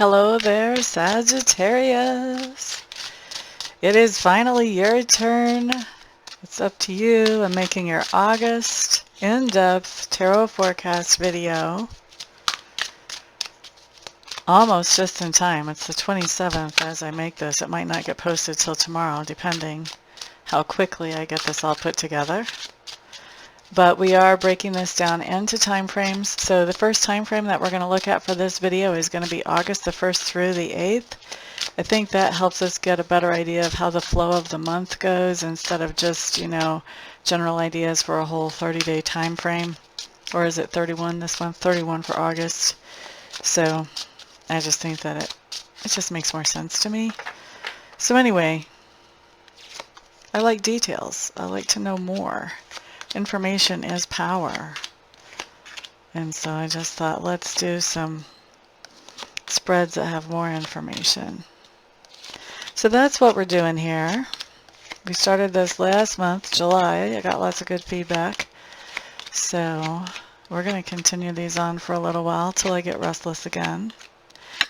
Hello there, Sagittarius. It is finally your turn. It's up to you. I'm making your August in-depth tarot forecast video. Almost just in time. It's the 27th as I make this. It might not get posted till tomorrow, depending how quickly I get this all put together. But we are breaking this down into time frames. So the first time frame that we're going to look at for this video is going to be August the 1st through the 8th. I think that helps us get a better idea of how the flow of the month goes instead of just, general ideas for a whole 30-day time frame. Or is it 31 this month? 31 for August. So I just think that it just makes more sense to me. So anyway, I like details. I like to know more. Information is power. And so I just thought, let's do some spreads that have more information. So that's what we're doing here. We started this last month, July. I got lots of good feedback. So we're going to continue these on for a little while till I get restless again.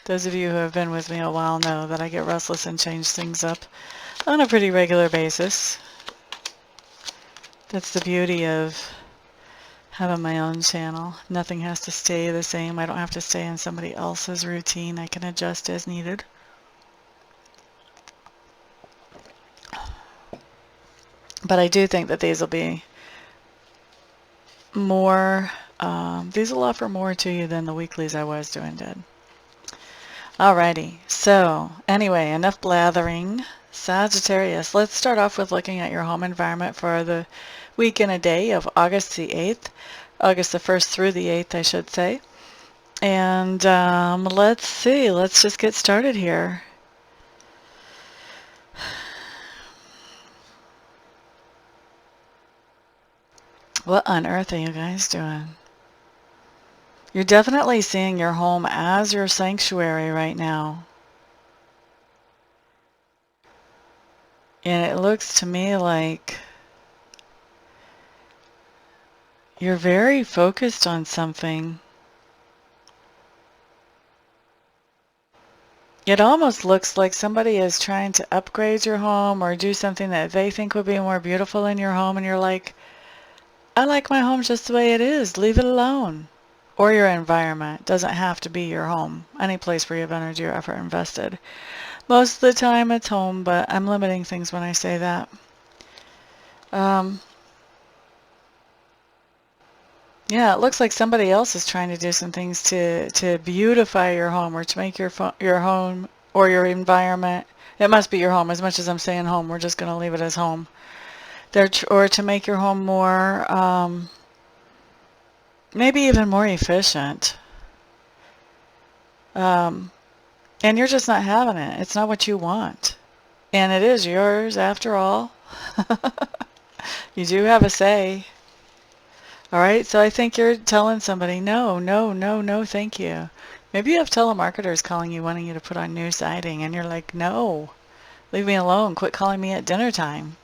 Those of you who have been with me a while know that I get restless and change things up on a pretty regular basis. That's the beauty of having my own channel. Nothing has to stay the same. I don't have to stay in somebody else's routine. I can adjust as needed. But I do think that these will be more, these will offer more to you than the weeklies I was doing did. Alrighty, so anyway, enough blathering. Sagittarius, let's start off with looking at your home environment for the week and a day of August the 8th. August the 1st through the 8th, I should say. And let's see, let's just get started here. What on earth are you guys doing? You're definitely seeing your home as your sanctuary right now. And it looks to me like you're very focused on something. It almost looks like somebody is trying to upgrade your home or do something that they think would be more beautiful in your home, and you're like, I like my home just the way it is. Leave it alone. Or your environment. It doesn't have to be your home. Any place where you have energy or effort invested. Most of the time it's home, but I'm limiting things when I say that. Yeah, it looks like somebody else is trying to do some things to beautify your home or to make your home or your environment. It must be your home. As much as I'm saying home, we're just going to leave it as home. Or to make your home more, maybe even more efficient. And you're just not having it. It's not what you want. And it is yours after all. You do have a say. All right, so I think you're telling somebody, no, no, no, no, thank you. Maybe you have telemarketers calling you, wanting you to put on new siding, and you're like, no, leave me alone. Quit calling me at dinner time.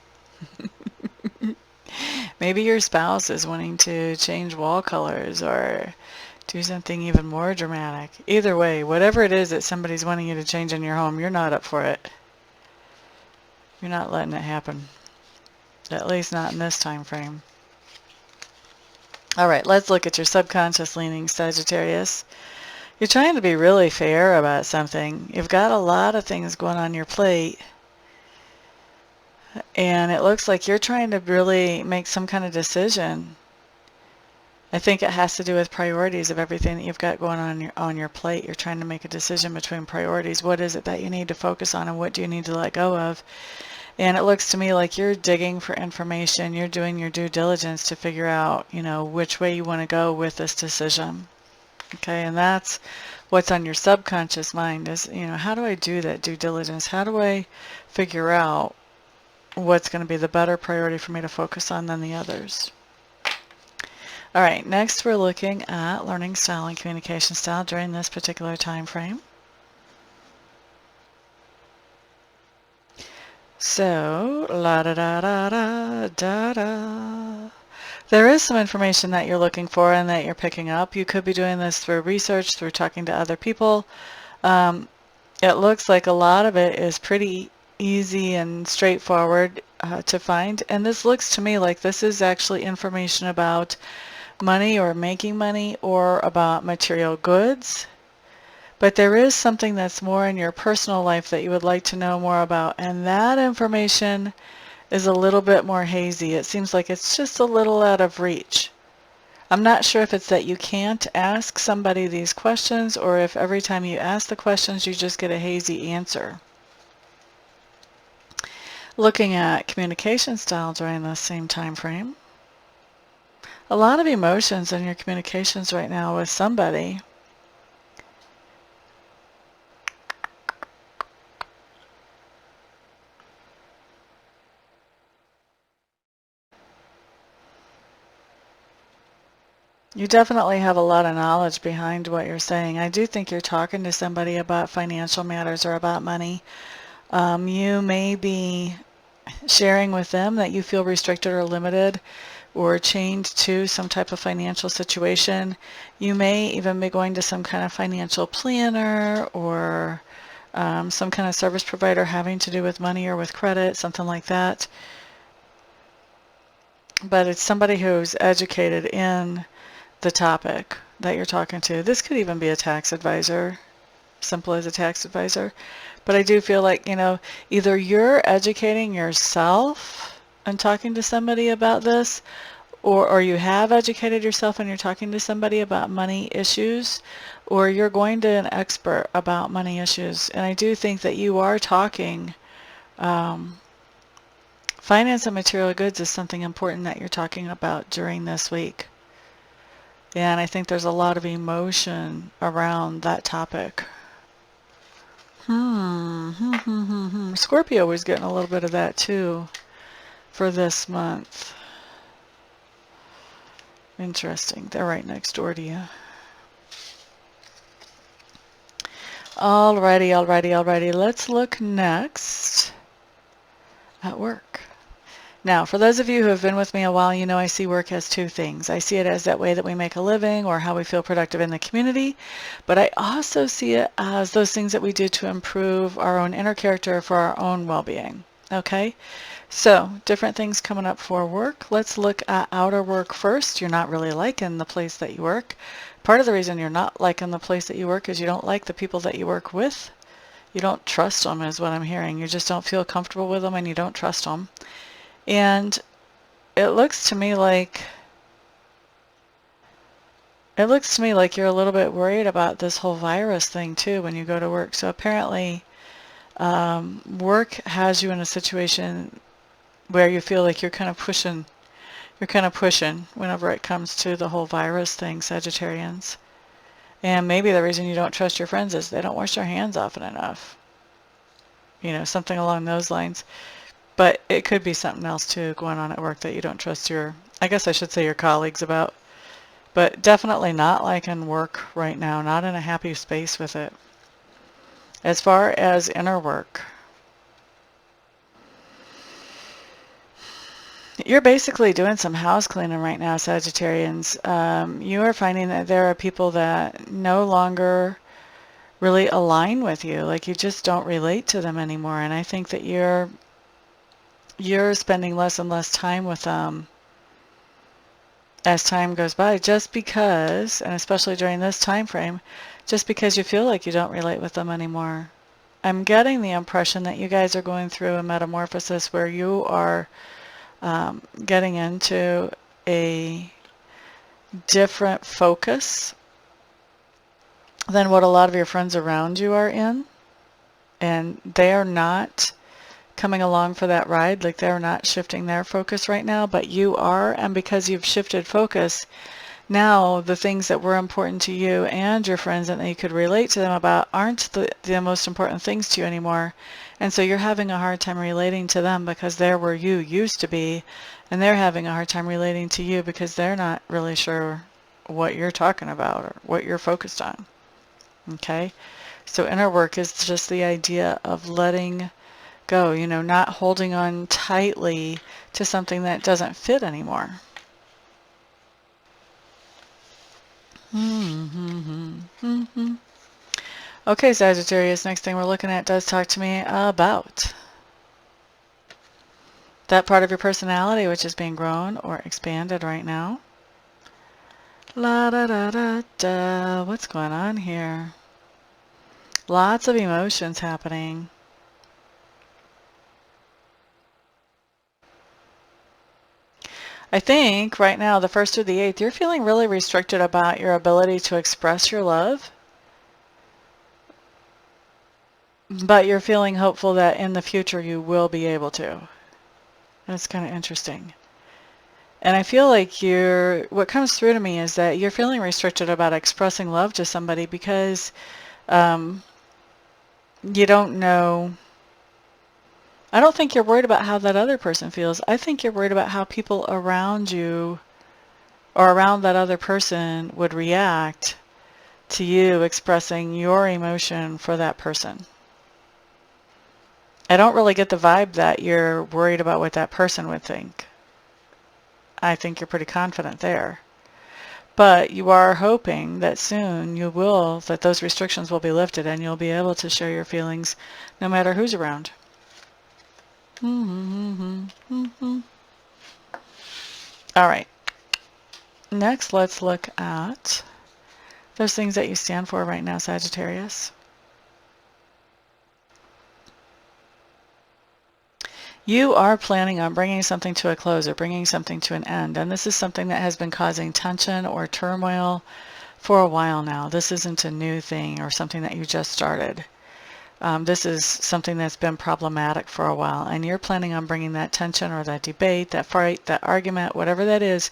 Maybe your spouse is wanting to change wall colors or do something even more dramatic. Either way, whatever it is that somebody's wanting you to change in your home, you're not up for it. You're not letting it happen. At least not in this time frame. All right, let's look at your subconscious leanings, Sagittarius. You're trying to be really fair about something. You've got a lot of things going on your plate. And it looks like you're trying to really make some kind of decision. I think it has to do with priorities of everything that you've got going on your plate. You're trying to make a decision between priorities. What is it that you need to focus on and what do you need to let go of? And it looks to me like you're digging for information. You're doing your due diligence to figure out, which way you want to go with this decision. Okay, and that's what's on your subconscious mind is, how do I do that due diligence? How do I figure out what's going to be the better priority for me to focus on than the others? All right, next we're looking at learning style and communication style during this particular time frame. So, la da da da da da da. There is some information that you're looking for and that you're picking up. You could be doing this through research, through talking to other people, It looks like a lot of it is pretty easy and straightforward to find. And this looks to me like this is actually information about money or making money or about material goods. But there is something that's more in your personal life that you would like to know more about. And that information is a little bit more hazy. It seems like it's just a little out of reach. I'm not sure if it's that you can't ask somebody these questions or if every time you ask the questions you just get a hazy answer. Looking at communication style during the same time frame. A lot of emotions in your communications right now with somebody. You definitely have a lot of knowledge behind what you're saying. I do think you're talking to somebody about financial matters or about money. You may be sharing with them that you feel restricted or limited or chained to some type of financial situation. You may even be going to some kind of financial planner or some kind of service provider having to do with money or with credit, something like that. But it's somebody who's educated in the topic that you're talking to. This could even be a tax advisor, simple as a tax advisor. But I do feel like, either you're educating yourself and talking to somebody about this, or you have educated yourself and you're talking to somebody about money issues, or you're going to an expert about money issues. And I do think that you are talking, finance and material goods is something important that you're talking about during this week. And I think there's a lot of emotion around that topic. Scorpio was getting a little bit of that too for this month. Interesting. They're right next door to you. Alrighty. Let's look next at work. Now, for those of you who have been with me a while, you know I see work as two things. I see it as that way that we make a living or how we feel productive in the community, but I also see it as those things that we do to improve our own inner character for our own well-being. Okay? So, different things coming up for work. Let's look at outer work first. You're not really liking the place that you work. Part of the reason you're not liking the place that you work is you don't like the people that you work with. You don't trust them is what I'm hearing. You just don't feel comfortable with them and you don't trust them. And it looks to me like you're a little bit worried about this whole virus thing too when you go to work. So apparently work has you in a situation where you feel like you're kind of pushing whenever it comes to the whole virus thing, Sagittarians. And maybe the reason you don't trust your friends is they don't wash their hands often enough. Something along those lines. But it could be something else too going on at work that you don't trust your colleagues about. But definitely not liking work right now, not in a happy space with it. As far as inner work, you're basically doing some house cleaning right now, Sagittarians. You are finding that there are people that no longer really align with you, like you just don't relate to them anymore. And I think that you're spending less and less time with them as time goes by, just because, and especially during this time frame, just because you feel like you don't relate with them anymore. I'm getting the impression that you guys are going through a metamorphosis where you are getting into a different focus than what a lot of your friends around you are in, and they are not coming along for that ride. Like, they're not shifting their focus right now, but you are. And because you've shifted focus, now the things that were important to you and your friends and that you could relate to them about aren't the most important things to you anymore. And so you're having a hard time relating to them because they're where you used to be, and they're having a hard time relating to you because they're not really sure what you're talking about or what you're focused on. Okay? So inner work is just the idea of letting go, not holding on tightly to something that doesn't fit anymore. Okay, Sagittarius, next thing we're looking at does talk to me about that part of your personality which is being grown or expanded right now. La da da da da. What's going on here? Lots of emotions happening. I think right now, the 1st through the 8th, you're feeling really restricted about your ability to express your love. But you're feeling hopeful that in the future you will be able to. That's kind of interesting. And I feel like what comes through to me is that you're feeling restricted about expressing love to somebody because you don't know. I don't think you're worried about how that other person feels. I think you're worried about how people around you or around that other person would react to you expressing your emotion for that person. I don't really get the vibe that you're worried about what that person would think. I think you're pretty confident there. But you are hoping that soon that those restrictions will be lifted and you'll be able to share your feelings no matter who's around. All right. Next, let's look at those things that you stand for right now, Sagittarius. You are planning on bringing something to a close or bringing something to an end, and this is something that has been causing tension or turmoil for a while now. This isn't a new thing or something that you just started. This is something that's been problematic for a while, and you're planning on bringing that tension or that debate, that fight, that argument, whatever that is,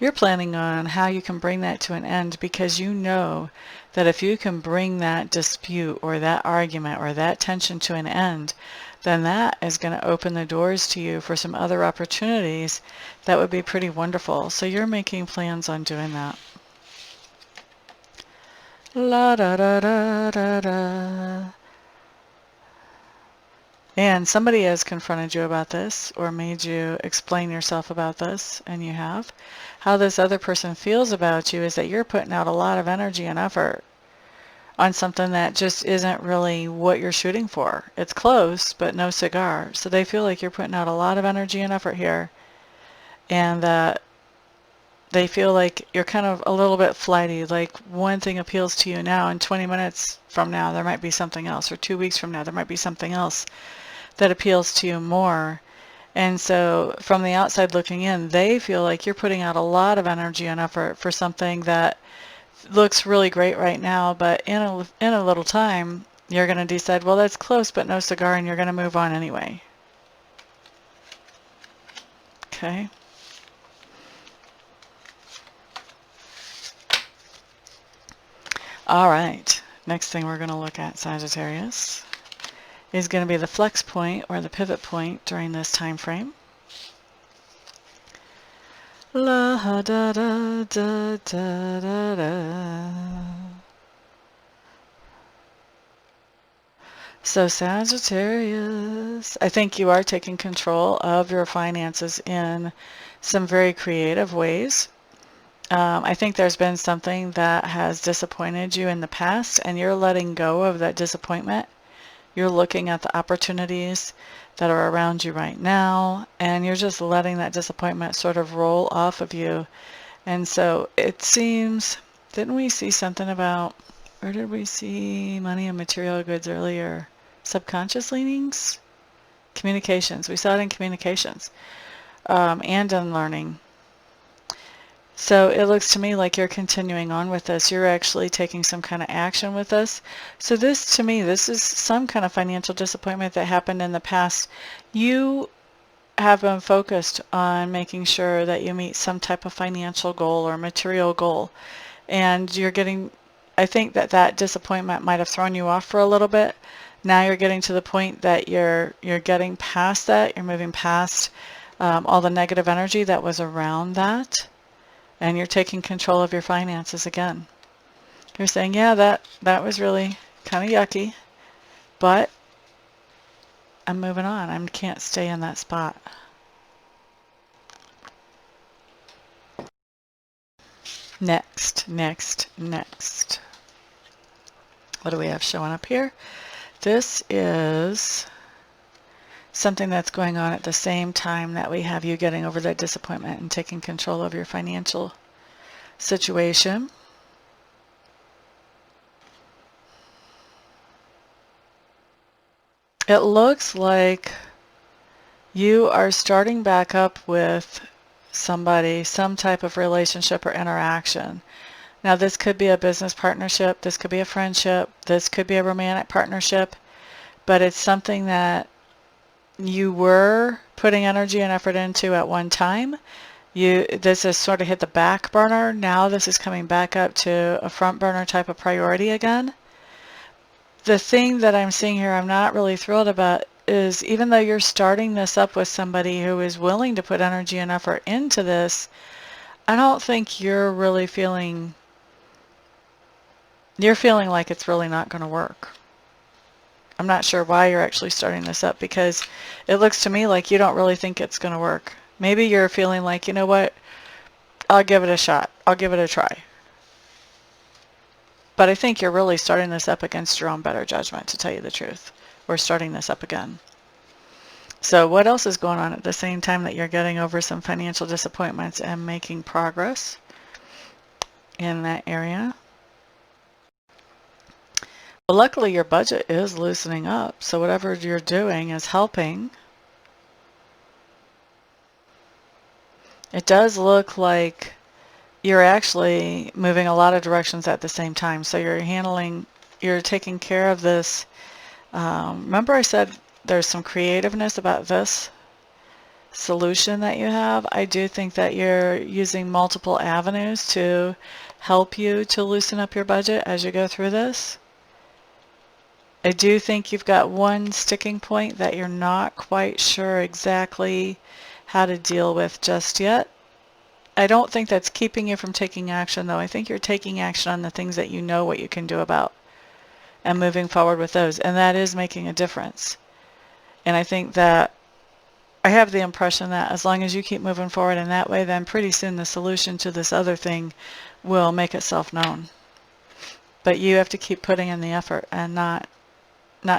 you're planning on how you can bring that to an end, because you know that if you can bring that dispute or that argument or that tension to an end, then that is going to open the doors to you for some other opportunities that would be pretty wonderful. So you're making plans on doing that. La da da da da da. And somebody has confronted you about this or made you explain yourself about this, and you have. How this other person feels about you is that you're putting out a lot of energy and effort on something that just isn't really what you're shooting for. It's close, but no cigar. So they feel like you're putting out a lot of energy and effort here, and that they feel like you're kind of a little bit flighty. Like one thing appeals to you now, and 20 minutes from now there might be something else, or 2 weeks from now there might be something else that appeals to you more. And so from the outside looking in, they feel like you're putting out a lot of energy and effort for something that looks really great right now, but in a little time you're going to decide, well, that's close but no cigar, and you're going to move on anyway. Okay. All right. Next thing we're going to look at, Sagittarius, is going to be the flex point or the pivot point during this time frame. La da da da da da da. So Sagittarius, I think you are taking control of your finances in some very creative ways. I think there's been something that has disappointed you in the past, and you're letting go of that disappointment. You're looking at the opportunities that are around you right now, and you're just letting that disappointment sort of roll off of you. And so it seems, didn't we see something about, where did we see money and material goods earlier? Subconscious leanings? Communications. We saw it in communications, and in learning. So it looks to me like you're continuing on with this. You're actually taking some kind of action with this. So this, to me, this is some kind of financial disappointment that happened in the past. You have been focused on making sure that you meet some type of financial goal or material goal. And you're getting, I think that that disappointment might have thrown you off for a little bit. Now you're getting to the point that you're getting past that. You're moving past all the negative energy that was around that. And you're taking control of your finances again. You're saying, yeah, that was really kind of yucky, but I'm moving on. I can't stay in that spot. Next. What do we have showing up here? This is something that's going on at the same time that we have you getting over that disappointment and taking control of your financial situation. It looks like you are starting back up with somebody, some type of relationship or interaction. Now, this could be a business partnership, this could be a friendship, this could be a romantic partnership, but it's something that you were putting energy and effort into at one time. This has sort of hit the back burner. Now this is coming back up to a front burner type of priority again. The thing that I'm seeing here I'm not really thrilled about is, even though you're starting this up with somebody who is willing to put energy and effort into this, I don't think you're feeling like it's really not going to work. I'm not sure why you're actually starting this up, because it looks to me like you don't really think it's going to work. Maybe you're feeling like, you know what, I'll give it a shot. I'll give it a try. But I think you're really starting this up against your own better judgment, to tell you the truth. We're starting this up again. So what else is going on at the same time that you're getting over some financial disappointments and making progress in that area? Well, luckily your budget is loosening up, so whatever you're doing is helping. It does look like you're actually moving a lot of directions at the same time. So you're taking care of this. Remember I said there's some creativeness about this solution that you have? I do think that you're using multiple avenues to help you to loosen up your budget as you go through this. I do think you've got one sticking point that you're not quite sure exactly how to deal with just yet. I don't think that's keeping you from taking action, though. I think you're taking action on the things that you know what you can do about and moving forward with those, and that is making a difference. And I think that I have the impression that as long as you keep moving forward in that way, then pretty soon the solution to this other thing will make itself known. But you have to keep putting in the effort and not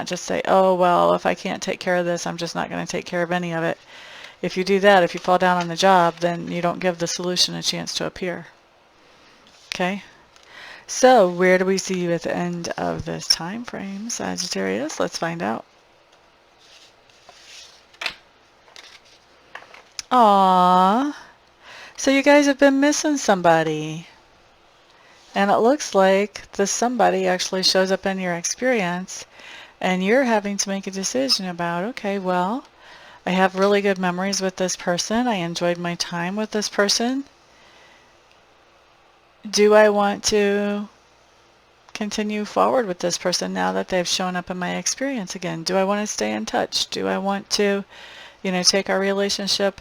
just say, oh, well, if I can't take care of this, I'm just not going to take care of any of it. If you do that, if you fall down on the job, then you don't give the solution a chance to appear. Okay? So where do we see you at the end of this time frame, Sagittarius? Let's find out. Aww. So you guys have been missing somebody. And it looks like this somebody actually shows up in your experience, and you're having to make a decision about, okay, well, I have really good memories with this person. I enjoyed my time with this person. Do I want to continue forward with this person now that they've shown up in my experience again? Do I want to stay in touch? Do I want to, take our relationship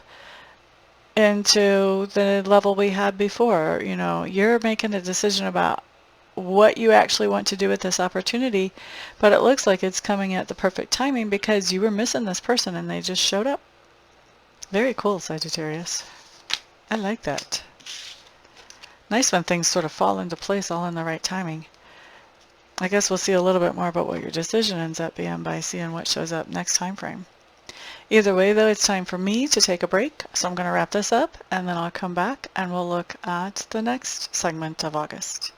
into the level we had before? You're making a decision about what you actually want to do with this opportunity, but it looks like it's coming at the perfect timing because you were missing this person and they just showed up. Very cool, Sagittarius. I like that. Nice when things sort of fall into place all in the right timing. I guess we'll see a little bit more about what your decision ends up being by seeing what shows up next time frame. Either way, though, it's time for me to take a break, so I'm going to wrap this up, and then I'll come back and we'll look at the next segment of August.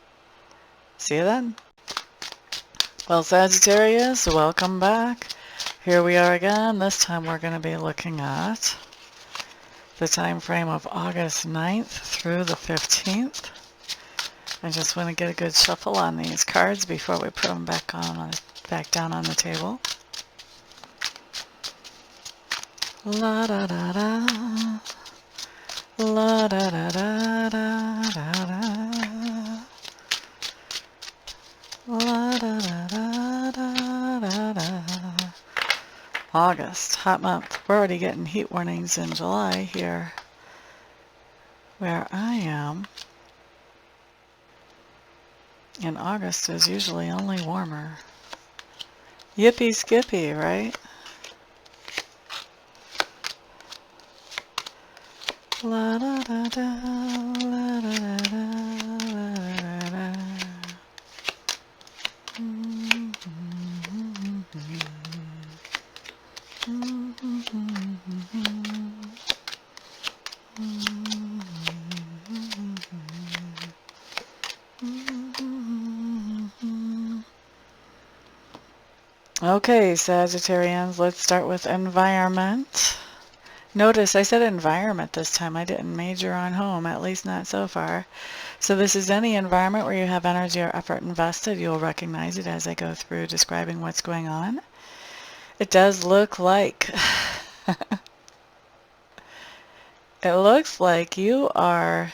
See you then. Well, Sagittarius, welcome back. Here we are again. This time we're going to be looking at the time frame of August 9th through the 15th. I just want to get a good shuffle on these cards before we put them back down on the table. La da da da, la da da da da da da, la da da da da da da. August, hot month. We're already getting heat warnings in July here where I am. And August is usually only warmer. Yippee skippy, right? La da da da, la da da da, la da da da. Okay, Sagittarians, let's start with environment. Notice I said environment this time. I didn't major on home, at least not so far. So this is any environment where you have energy or effort invested. You'll recognize it as I go through describing what's going on. It does look like it looks like you are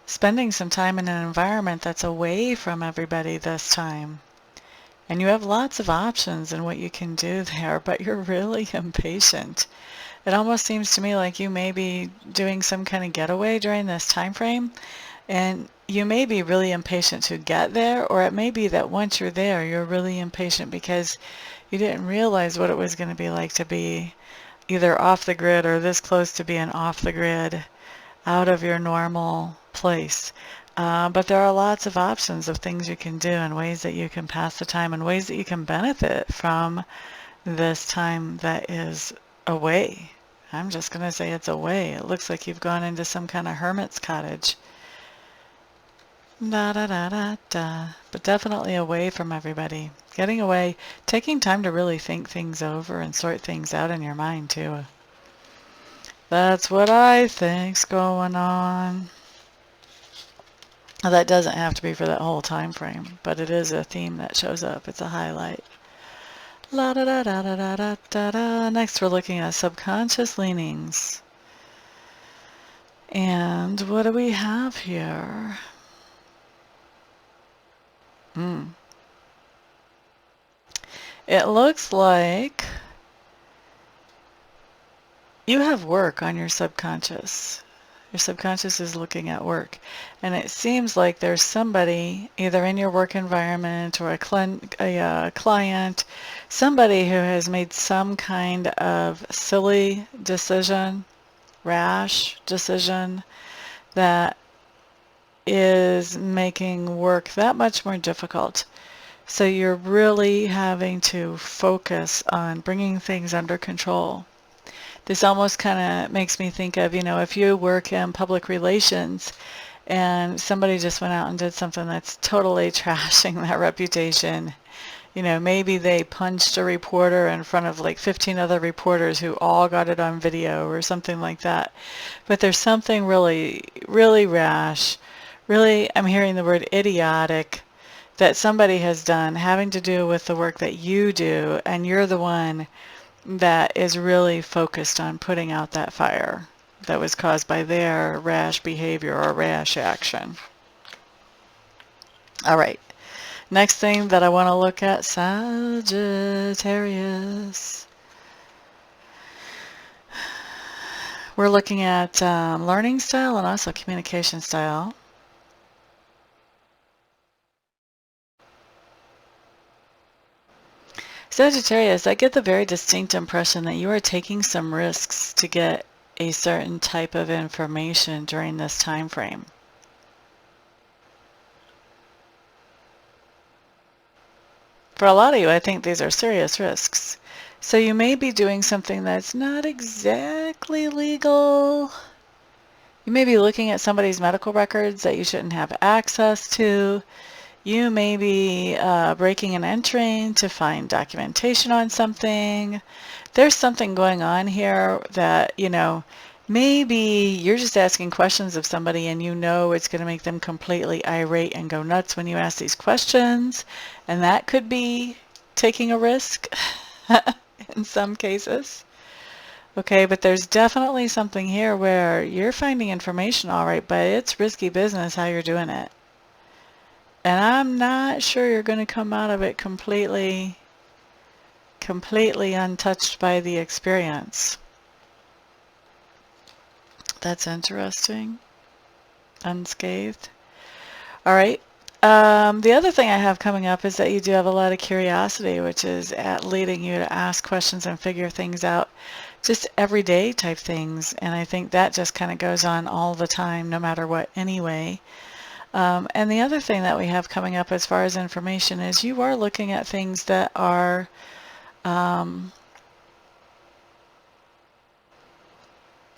spending some time in an environment that's away from everybody this time. And you have lots of options in what you can do there, but you're really impatient. It almost seems to me like you may be doing some kind of getaway during this time frame, and you may be really impatient to get there, or it may be that once you're there, you're really impatient because you didn't realize what it was going to be like to be either off the grid or this close to being off the grid, out of your normal place. But there are lots of options of things you can do and ways that you can pass the time and ways that you can benefit from this time that is away. I'm just going to say it's away. It looks like you've gone into some kind of hermit's cottage. Da da da da da. But definitely away from everybody. Getting away, taking time to really think things over and sort things out in your mind too. That's what I think's going on. Now, that doesn't have to be for that whole time frame, but it is a theme that shows up. It's a highlight. La da da da da da da da da. Next, we're looking at subconscious leanings. And what do we have here? It looks like you have work on your subconscious. Your subconscious is looking at work. And it seems like there's somebody, either in your work environment or a client, somebody who has made some kind of silly decision, rash decision, that is making work that much more difficult. So you're really having to focus on bringing things under control. This almost kind of makes me think of, if you work in public relations and somebody just went out and did something that's totally trashing that reputation. Maybe they punched a reporter in front of like 15 other reporters who all got it on video or something like that. But there's something really, really rash, really, I'm hearing the word idiotic, that somebody has done having to do with the work that you do, and you're the one that is really focused on putting out that fire that was caused by their rash behavior or rash action. All right. Next thing that I want to look at, Sagittarius. We're looking at learning style and also communication style. Sagittarius, I get the very distinct impression that you are taking some risks to get a certain type of information during this time frame. For a lot of you, I think these are serious risks. So you may be doing something that's not exactly legal. You may be looking at somebody's medical records that you shouldn't have access to. You may be breaking and entering to find documentation on something. There's something going on here that, maybe you're just asking questions of somebody and it's going to make them completely irate and go nuts when you ask these questions. And that could be taking a risk in some cases. Okay, but there's definitely something here where you're finding information all right, but it's risky business how you're doing it. And I'm not sure you're going to come out of it completely untouched by the experience. That's interesting. Unscathed. All right. The other thing I have coming up is that you do have a lot of curiosity, which is leading you to ask questions and figure things out. Just everyday type things. And I think that just kind of goes on all the time, no matter what anyway. And the other thing that we have coming up as far as information is you are looking at things that are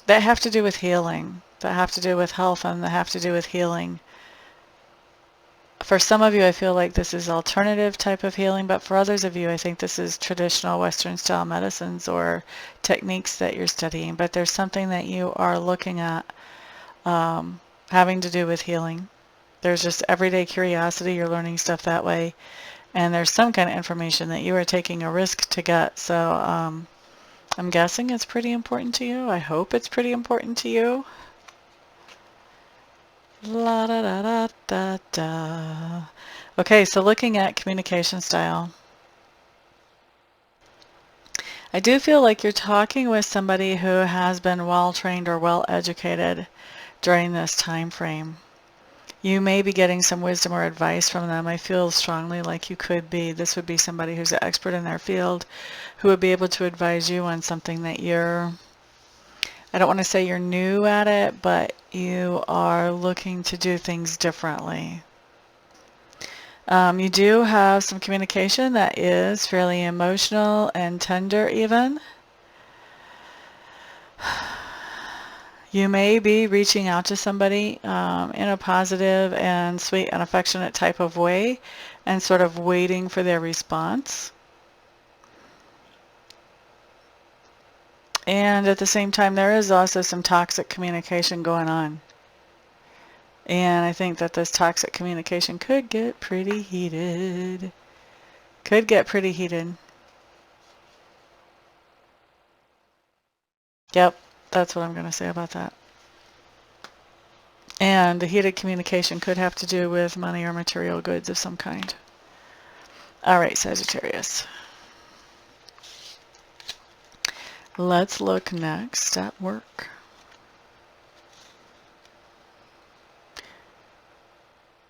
that have to do with healing, that have to do with health, and that have to do with healing. For some of you, I feel like this is alternative type of healing, but for others of you, I think this is traditional Western style medicines or techniques that you're studying. But there's something that you are looking at having to do with healing. There's just everyday curiosity. You're learning stuff that way. And there's some kind of information that you are taking a risk to get. So I'm guessing it's pretty important to you. I hope it's pretty important to you. La da da da da da. Okay, so looking at communication style. I do feel like you're talking with somebody who has been well trained or well educated during this time frame. You may be getting some wisdom or advice from them. I feel strongly like you could be. This would be somebody who's an expert in their field who would be able to advise you on something that you're, I don't want to say you're new at it, but you are looking to do things differently. You do have some communication that is fairly emotional and tender even. You may be reaching out to somebody in a positive and sweet and affectionate type of way and sort of waiting for their response. And at the same time, there is also some toxic communication going on. And I think that this toxic communication could get pretty heated. Could get pretty heated. Yep, that's what I'm going to say about that. And the heated communication could have to do with money or material goods of some kind. All right, Sagittarius. Let's look next at work.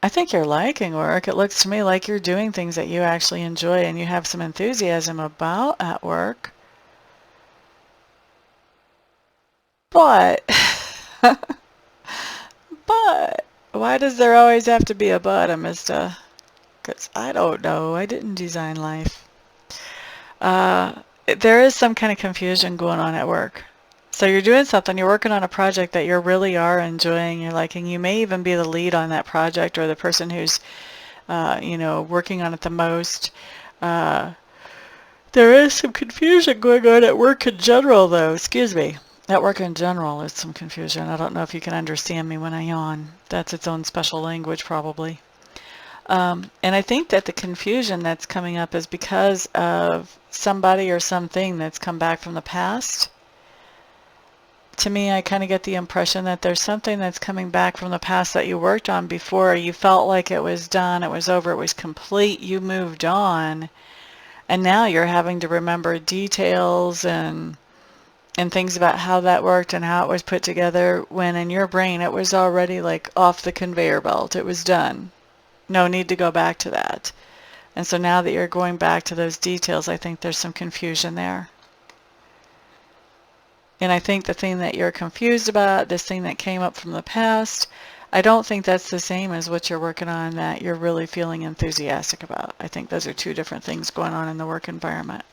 I think you're liking work. It looks to me like you're doing things that you actually enjoy and you have some enthusiasm about at work. But, but, why does there always have to be a but, Amista? Because I don't know. I didn't design life. There is some kind of confusion going on at work. So you're doing something, you're working on a project that you really are enjoying, you're liking. You may even be the lead on that project or the person who's, working on it the most. There is some confusion going on at work in general, though. Excuse me. At work in general is some confusion. I don't know if you can understand me when I yawn. That's its own special language, probably. And I think that the confusion that's coming up is because of somebody or something that's come back from the past. To me, I kind of get the impression that there's something that's coming back from the past that you worked on before. You felt like it was done, it was over, it was complete, you moved on, and now you're having to remember details and things about how that worked and how it was put together, when in your brain it was already like off the conveyor belt. It was done. No need to go back to that. And so now that you're going back to those details, I think there's some confusion there. And I think the thing that you're confused about, this thing that came up from the past, I don't think that's the same as what you're working on that you're really feeling enthusiastic about. I think those are two different things going on in the work environment.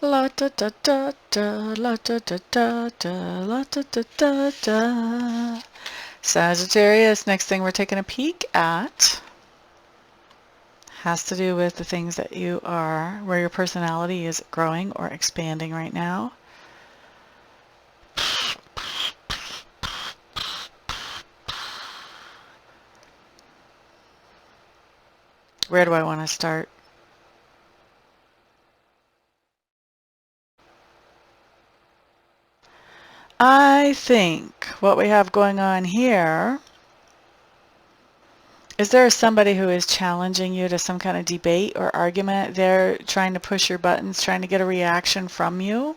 La da da da da, la da da da da, la da da da da. Sagittarius, next thing we're taking a peek at has to do with the things that you are, where your personality is growing or expanding right now. Where do I want to start? I think what we have going on here is there somebody who is challenging you to some kind of debate or argument. They're trying to push your buttons, trying to get a reaction from you.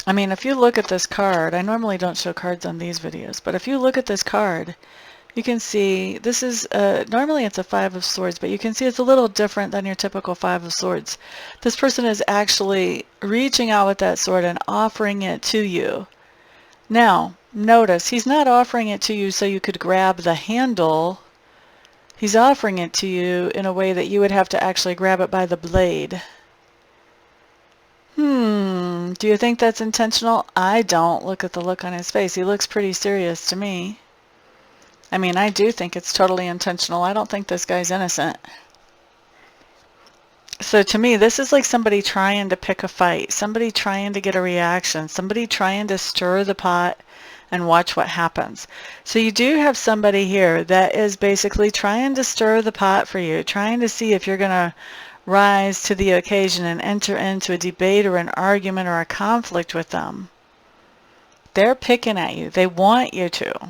I mean, if you look at this card, I normally don't show cards on these videos, but if you look at this card, you can see this is, normally it's a Five of Swords, but you can see it's a little different than your typical Five of Swords. This person is actually reaching out with that sword and offering it to you. Now, notice, he's not offering it to you so you could grab the handle. He's offering it to you in a way that you would have to actually grab it by the blade. Do you think that's intentional? I don't. Look at the look on his face. He looks pretty serious to me. I mean, I do think it's totally intentional. I don't think this guy's innocent. So to me, this is like somebody trying to pick a fight, somebody trying to get a reaction, somebody trying to stir the pot and watch what happens. So you do have somebody here that is basically trying to stir the pot for you, trying to see if you're going to rise to the occasion and enter into a debate or an argument or a conflict with them. They're picking at you. They want you to.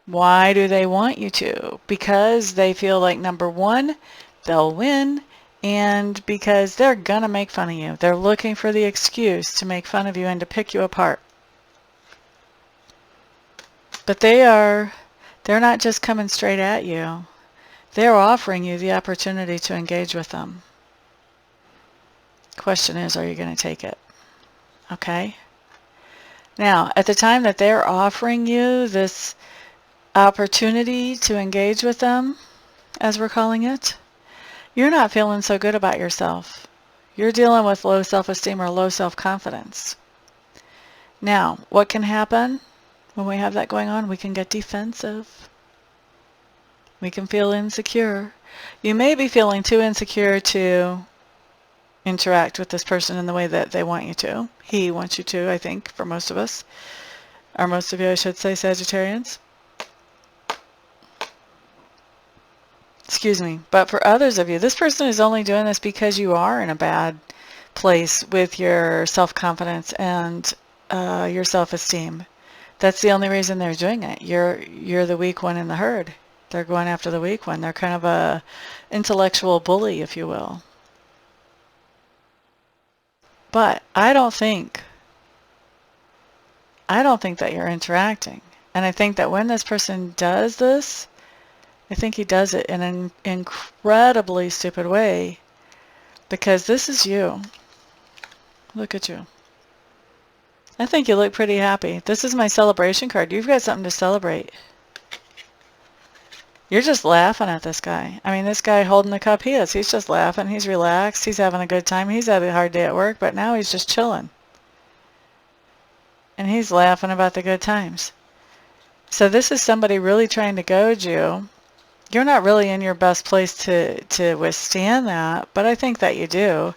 Why do they want you to? Because they feel like, number one, they'll win, and because they're gonna make fun of you. They're looking for the excuse to make fun of you and to pick you apart. But they're not just coming straight at you. They're offering you the opportunity to engage with them. Question is, are you going to take it? Okay? Now, at the time that they're offering you this opportunity to engage with them, as we're calling it, you're not feeling so good about yourself. You're dealing with low self-esteem or low self-confidence. Now, what can happen when we have that going on? We can get defensive. We can feel insecure. You may be feeling too insecure to interact with this person in the way that they want you to. He wants you to, I think, for most of us. Or most of you, I should say, Sagittarians. Excuse me. But for others of you, this person is only doing this because you are in a bad place with your self-confidence and your self-esteem. That's the only reason they're doing it. You're the weak one in the herd. They're going after the weak one. They're kind of a intellectual bully, if you will. But I don't think that you're interacting. And I think that when this person does this, I think he does it in an incredibly stupid way, because this is you. Look at you. I think you look pretty happy. This is my celebration card. You've got something to celebrate. You're just laughing at this guy. I mean, this guy holding the cup, he's just laughing. He's relaxed. He's having a good time. He's had a hard day at work, but now he's just chilling. And he's laughing about the good times. So this is somebody really trying to goad you. You're not really in your best place to withstand that, but I think that you do.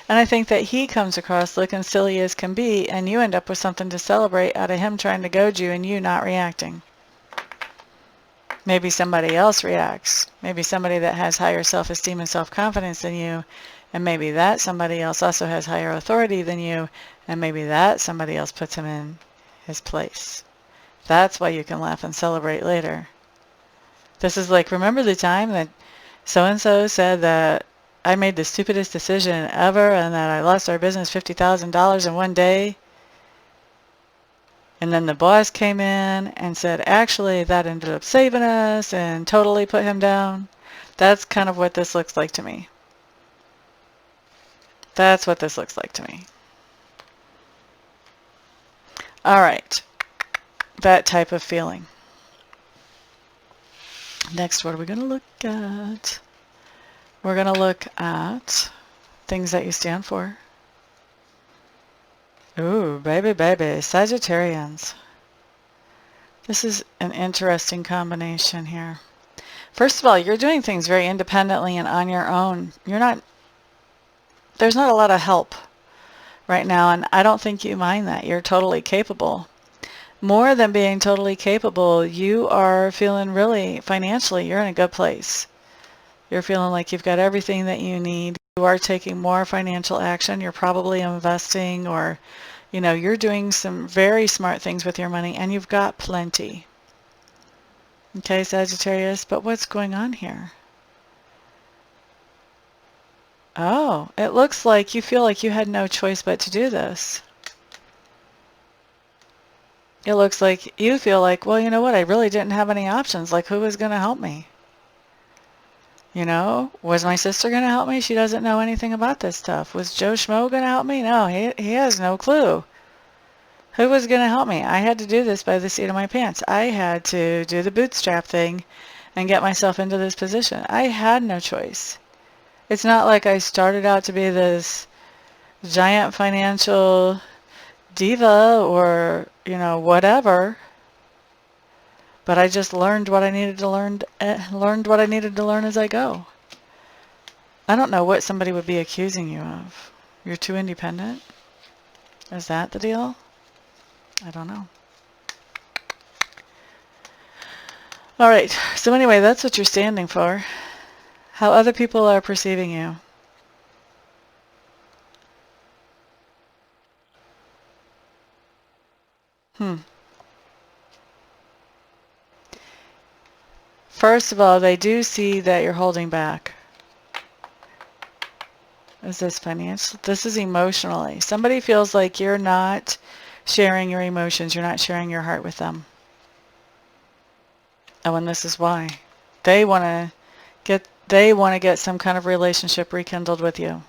And I think that he comes across looking silly as can be, and you end up with something to celebrate out of him trying to goad you and you not reacting. Maybe somebody else reacts. Maybe somebody that has higher self-esteem and self-confidence than you, and maybe that somebody else also has higher authority than you, and maybe that somebody else puts him in his place. That's why you can laugh and celebrate later. This is like, remember the time that so-and-so said that I made the stupidest decision ever and that I lost our business $50,000 in one day? And then the boss came in and said, actually, that ended up saving us, and totally put him down. That's kind of what this looks like to me. That's what this looks like to me. All right. That type of feeling. Next, what are we going to look at? We're going to look at things that you stand for. Ooh, baby, baby, Sagittarians. This is an interesting combination here. First of all, you're doing things very independently and on your own. There's not a lot of help right now, and I don't think you mind that. You're totally capable. More than being totally capable, you are feeling really, financially, you're in a good place. You're feeling like you've got everything that you need. You are taking more financial action. You're probably investing, or, you know, you're doing some very smart things with your money, and you've got plenty. Okay, Sagittarius, but what's going on here? Oh, it looks like you feel like you had no choice but to do this. It looks like you feel like, well, you know what, I really didn't have any options. Like, who was going to help me? You know, was my sister going to help me? She doesn't know anything about this stuff. Was Joe Schmo going to help me? No, he has no clue. Who was going to help me? I had to do this by the seat of my pants. I had to do the bootstrap thing and get myself into this position. I had no choice. It's not like I started out to be this giant financial diva or, you know, whatever. But I just learned what I needed to learn, learned what I needed to learn as I go. I don't know what somebody would be accusing you of. You're too independent? Is that the deal? I don't know. All right. So anyway, that's what you're standing for. How other people are perceiving you. First of all, they do see that you're holding back. Is this financial? This is emotionally. Somebody feels like you're not sharing your emotions. You're not sharing your heart with them. Oh, and this is why. They want to get some kind of relationship rekindled with you.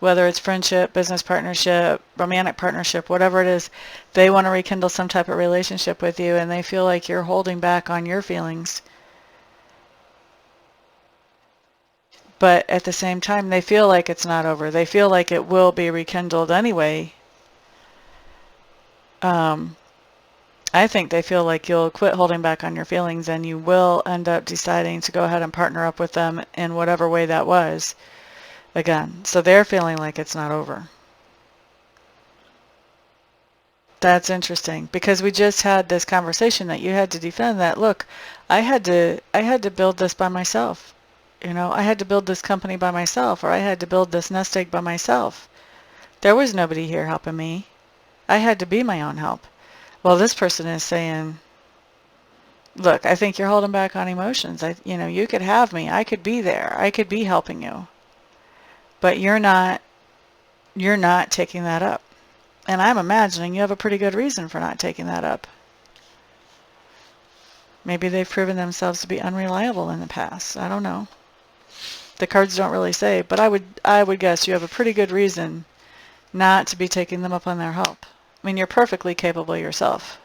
Whether it's friendship, business partnership, romantic partnership, whatever it is, they want to rekindle some type of relationship with you, and they feel like you're holding back on your feelings. But at the same time, they feel like it's not over. They feel like it will be rekindled anyway. I think they feel like you'll quit holding back on your feelings and you will end up deciding to go ahead and partner up with them in whatever way that was again. So they're feeling like it's not over. That's interesting because we just had this conversation that you had to defend that. Look, I had to build this by myself. You know, I had to build this company by myself, or I had to build this nest egg by myself. There was nobody here helping me. I had to be my own help. Well, this person is saying, look, I think you're holding back on emotions. You know, you could have me. I could be there. I could be helping you. But you're not taking that up. And I'm imagining you have a pretty good reason for not taking that up. Maybe they've proven themselves to be unreliable in the past. I don't know. The cards don't really say, but I would guess you have a pretty good reason not to be taking them up on their help. I mean, you're perfectly capable yourself.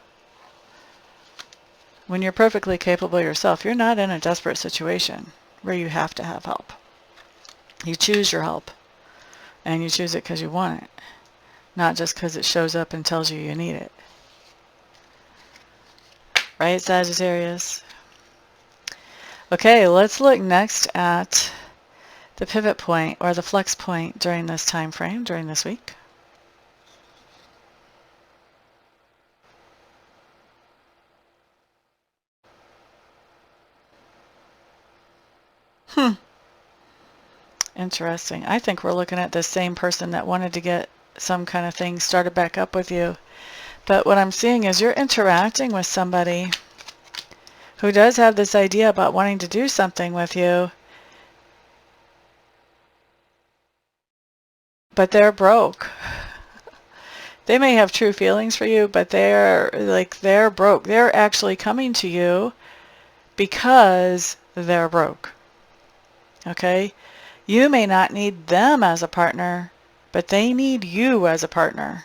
When you're perfectly capable yourself, you're not in a desperate situation where you have to have help. You choose your help, and you choose it because you want it, not just because it shows up and tells you you need it. Right, Sagittarius? Okay, let's look next at the pivot point or the flex point during this time frame, during this week. Interesting. I think we're looking at the same person that wanted to get some kind of thing started back up with you. But what I'm seeing is you're interacting with somebody who does have this idea about wanting to do something with you, but they're broke. They may have true feelings for you, but they're broke. They're actually coming to you because they're broke. Okay? You may not need them as a partner, but they need you as a partner.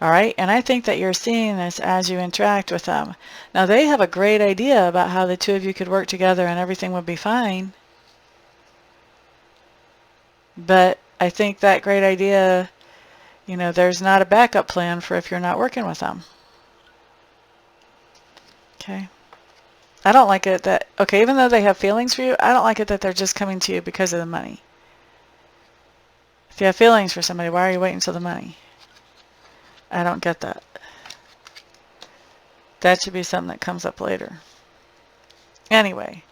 All right? And I think that you're seeing this as you interact with them. Now, they have a great idea about how the two of you could work together and everything would be fine. But I think that great idea, you know, there's not a backup plan for if you're not working with them. Okay? I don't like it that, okay, even though they have feelings for you, I don't like it that they're just coming to you because of the money. If you have feelings for somebody, why are you waiting until the money? I don't get that. That should be something that comes up later. Anyway,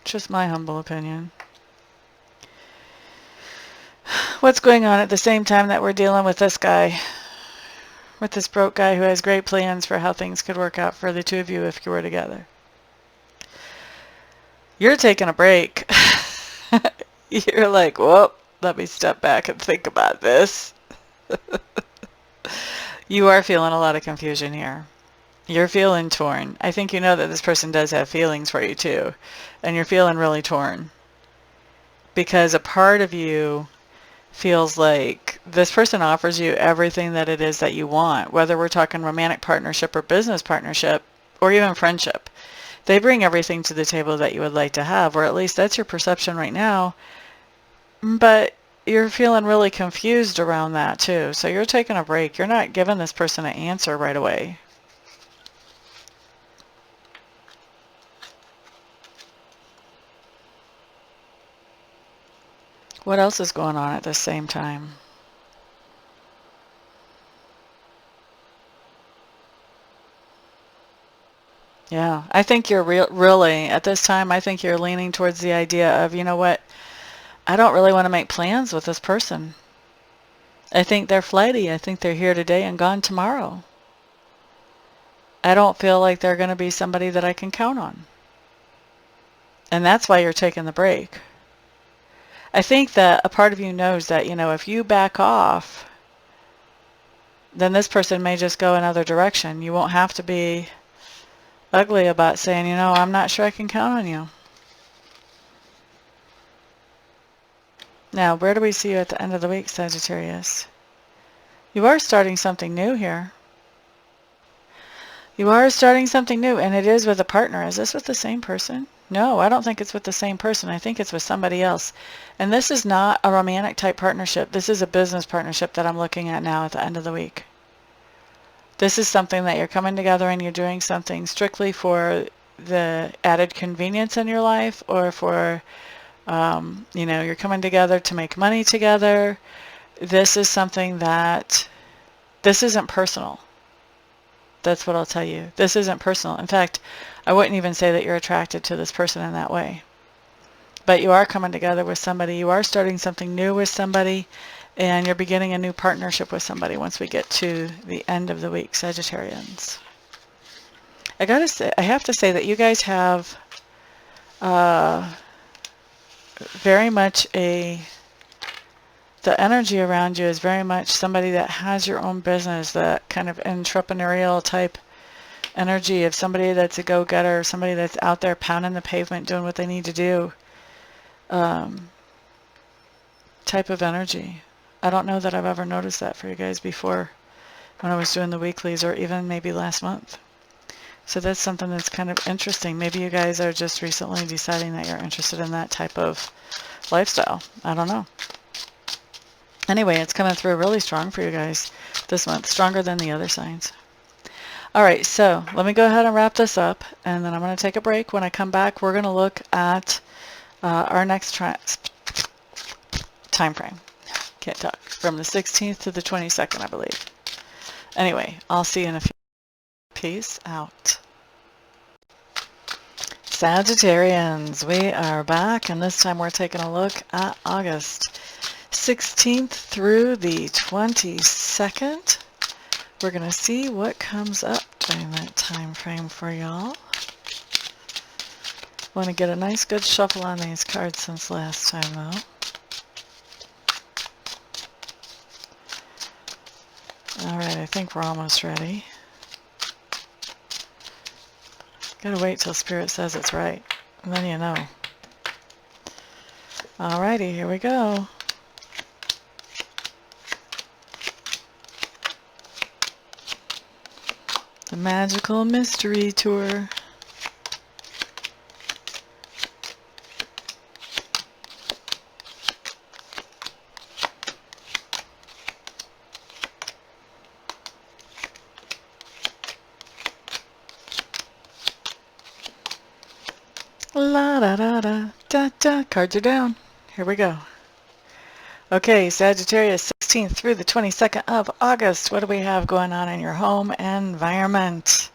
just my humble opinion. What's going on at the same time that we're dealing with this guy? With this broke guy who has great plans for how things could work out for the two of you if you were together. You're taking a break. You're like, whoop, let me step back and think about this. You are feeling a lot of confusion here. You're feeling torn. I think you know that this person does have feelings for you too. And you're feeling really torn. Because a part of you feels like this person offers you everything that it is that you want, whether we're talking romantic partnership or business partnership or even friendship. They bring everything to the table that you would like to have, or at least that's your perception right now. But you're feeling really confused around that too. So you're taking a break. You're not giving this person an answer right away. What else is going on at the same time? Yeah, I think you're really, at this time, I think you're leaning towards the idea of, you know what, I don't really want to make plans with this person. I think they're flighty. I think they're here today and gone tomorrow. I don't feel like they're going to be somebody that I can count on. And that's why you're taking the break. I think that a part of you knows that, you know, if you back off, then this person may just go another direction. You won't have to be ugly about saying, you know, I'm not sure I can count on you. Now, where do we see you at the end of the week, Sagittarius? You are starting something new here. You are starting something new, and it is with a partner. Is this with the same person? No, I don't think it's with the same person. I think it's with somebody else. And this is not a romantic type partnership. This is a business partnership that I'm looking at now at the end of the week. This is something that you're coming together and you're doing something strictly for the added convenience in your life, or for, you know, you're coming together to make money together. This is something that, this isn't personal. That's what I'll tell you. This isn't personal. In fact, I wouldn't even say that you're attracted to this person in that way. But you are coming together with somebody. You are starting something new with somebody. And you're beginning a new partnership with somebody once we get to the end of the week, Sagittarians. I have to say that you guys have very much the energy around you is very much somebody that has your own business, that kind of entrepreneurial type energy of somebody that's a go-getter, somebody that's out there pounding the pavement, doing what they need to do, type of energy. I don't know that I've ever noticed that for you guys before when I was doing the weeklies, or even maybe last month. So that's something that's kind of interesting. Maybe you guys are just recently deciding that you're interested in that type of lifestyle. I don't know. Anyway, it's coming through really strong for you guys this month, stronger than the other signs. All right, so let me go ahead and wrap this up, and then I'm going to take a break. When I come back, we're going to look at our next time frame. Can't talk. From the 16th to the 22nd, I believe. Anyway, I'll see you in a few. Peace out. Sagittarians, we are back, and this time we're taking a look at August 16th through the 22nd. We're going to see what comes up during that time frame for y'all. Want to get a nice good shuffle on these cards since last time, though. Alright, I think we're almost ready. Gotta wait till Spirit says it's right, and then you know. Alrighty, here we go. The Magical Mystery Tour. La da da da da da. Cards are down. Here we go. Okay, Sagittarius, 16th through the 22nd of August. What do we have going on in your home environment?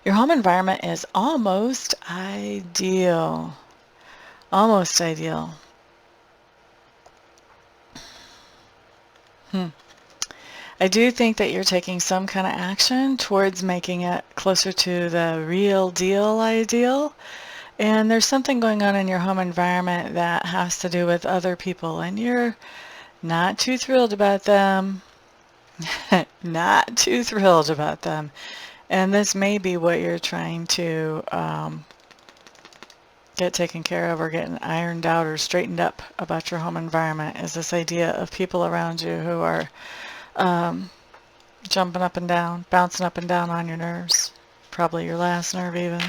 Your home environment is almost ideal. Almost ideal. I do think that you're taking some kind of action towards making it closer to the real deal ideal. And there's something going on in your home environment that has to do with other people, and you're not too thrilled about them. Not too thrilled about them. And this may be what you're trying to get taken care of, or getting ironed out or straightened up about your home environment, is this idea of people around you who are jumping up and down, bouncing up and down on your nerves. Probably your last nerve even.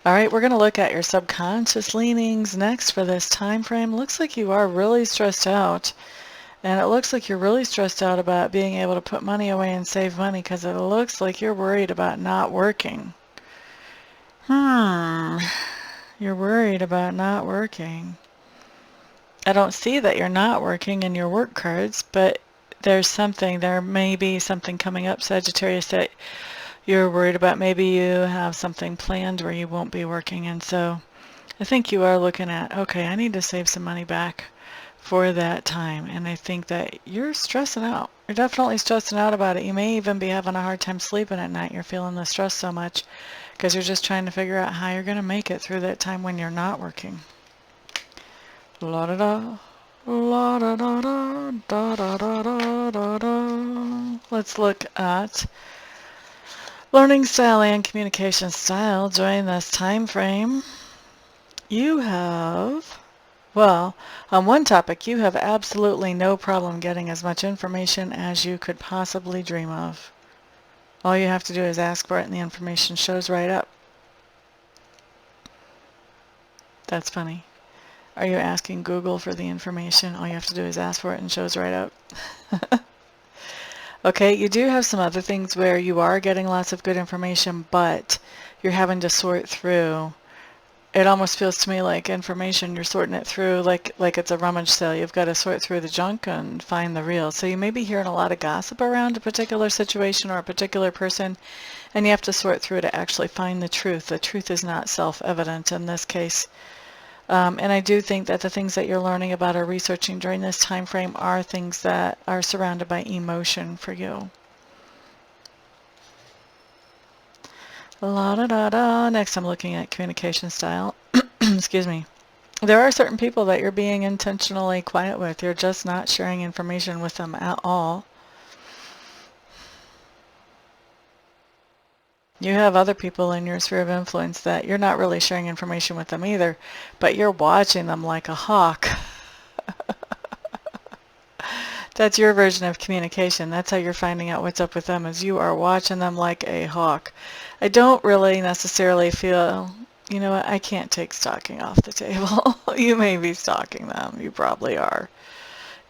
All right, we're going to look at your subconscious leanings next for this time frame. Looks like you are really stressed out. And it looks like you're really stressed out about being able to put money away and save money because it looks like you're worried about not working. You're worried about not working. I don't see that you're not working in your work cards, but there may be something coming up, Sagittarius, that you're worried about. Maybe you have something planned where you won't be working, and so I think you are looking at, okay, I need to save some money back for that time, and I think that you're stressing out. You're definitely stressing out about it. You may even be having a hard time sleeping at night. You're feeling the stress so much because you're just trying to figure out how you're going to make it through that time when you're not working. La da da, la da da da, da da da da da da. Let's look at learning style and communication style during this time frame. You have, well, on one topic, you have absolutely no problem getting as much information as you could possibly dream of. All you have to do is ask for it and the information shows right up. That's funny. Are you asking Google for the information? All you have to do is ask for it and it shows right up. Okay, you do have some other things where you are getting lots of good information, but you're having to sort through. It almost feels to me like information, you're sorting it through like it's a rummage sale. You've got to sort through the junk and find the real. So you may be hearing a lot of gossip around a particular situation or a particular person, and you have to sort through to actually find the truth. The truth is not self-evident in this case. And I do think that the things that you're learning about or researching during this time frame are things that are surrounded by emotion for you. La da da da. Next, I'm looking at communication style. Excuse me. There are certain people that you're being intentionally quiet with. You're just not sharing information with them at all. You have other people in your sphere of influence that you're not really sharing information with them either, but you're watching them like a hawk. That's your version of communication. That's how you're finding out what's up with them, is you are watching them like a hawk. I don't really necessarily feel, you know what, I can't take stalking off the table. You may be stalking them. You probably are.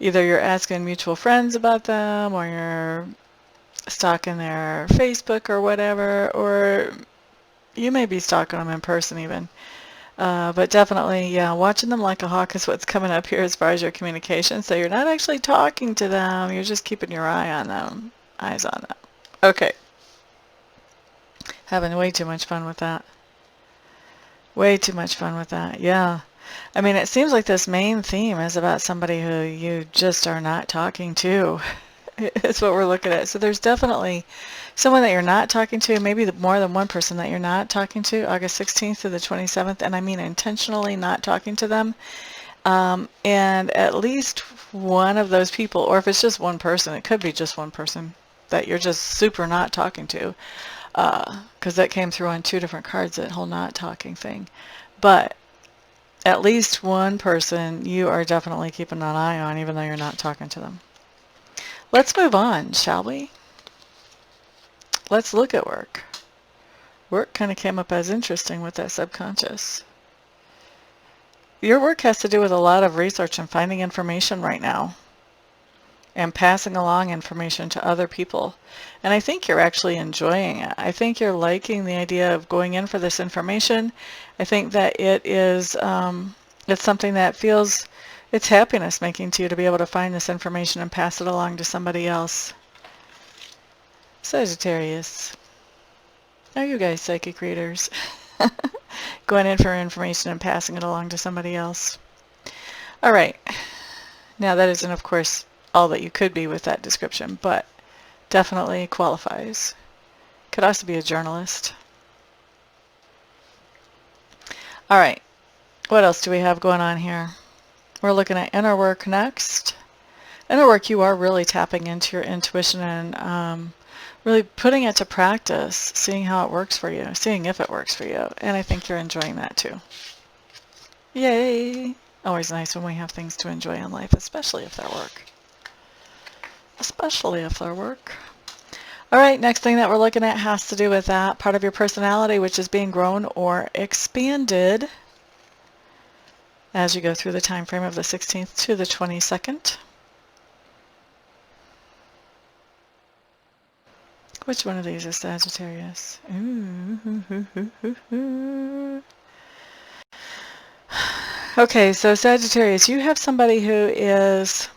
Either you're asking mutual friends about them, or you're stalking their Facebook or whatever, or you may be stalking them in person even. But definitely, yeah, watching them like a hawk is what's coming up here as far as your communication. So you're not actually talking to them, you're just keeping your eye on them, eyes on them. Okay. Having way too much fun with that. Way too much fun with that, yeah. I mean, it seems like this main theme is about somebody who you just are not talking to. It's what we're looking at. So there's definitely someone that you're not talking to, maybe more than one person that you're not talking to, August 16th to the 27th, and I mean intentionally not talking to them. And at least one of those people, or if it's just one person, it could be just one person that you're just super not talking to, because that came through on two different cards, that whole not talking thing. But at least one person you are definitely keeping an eye on, even though you're not talking to them. Let's move on, shall we? Let's look at work. Work kind of came up as interesting with that subconscious. Your work has to do with a lot of research and finding information right now, and passing along information to other people. And I think you're actually enjoying it. I think you're liking the idea of going in for this information. I think that it is, it's something that feels, it's happiness making to you to be able to find this information and pass it along to somebody else. Sagittarius. Are you guys psychic readers? Going in for information and passing it along to somebody else. All right. Now that isn't, of course, all that you could be with that description, but definitely qualifies. Could also be a journalist. All right. What else do we have going on here? We're looking at inner work next. Inner work, you are really tapping into your intuition and really putting it to practice, seeing how it works for you, seeing if it works for you. And I think you're enjoying that too. Yay! Always nice when we have things to enjoy in life, especially if they're work. Especially if they're work. All right, next thing that we're looking at has to do with that part of your personality, which is being grown or expanded as you go through the time frame of the 16th to the 22nd. Which one of these is Sagittarius? Ooh. Okay, so Sagittarius, you have somebody who is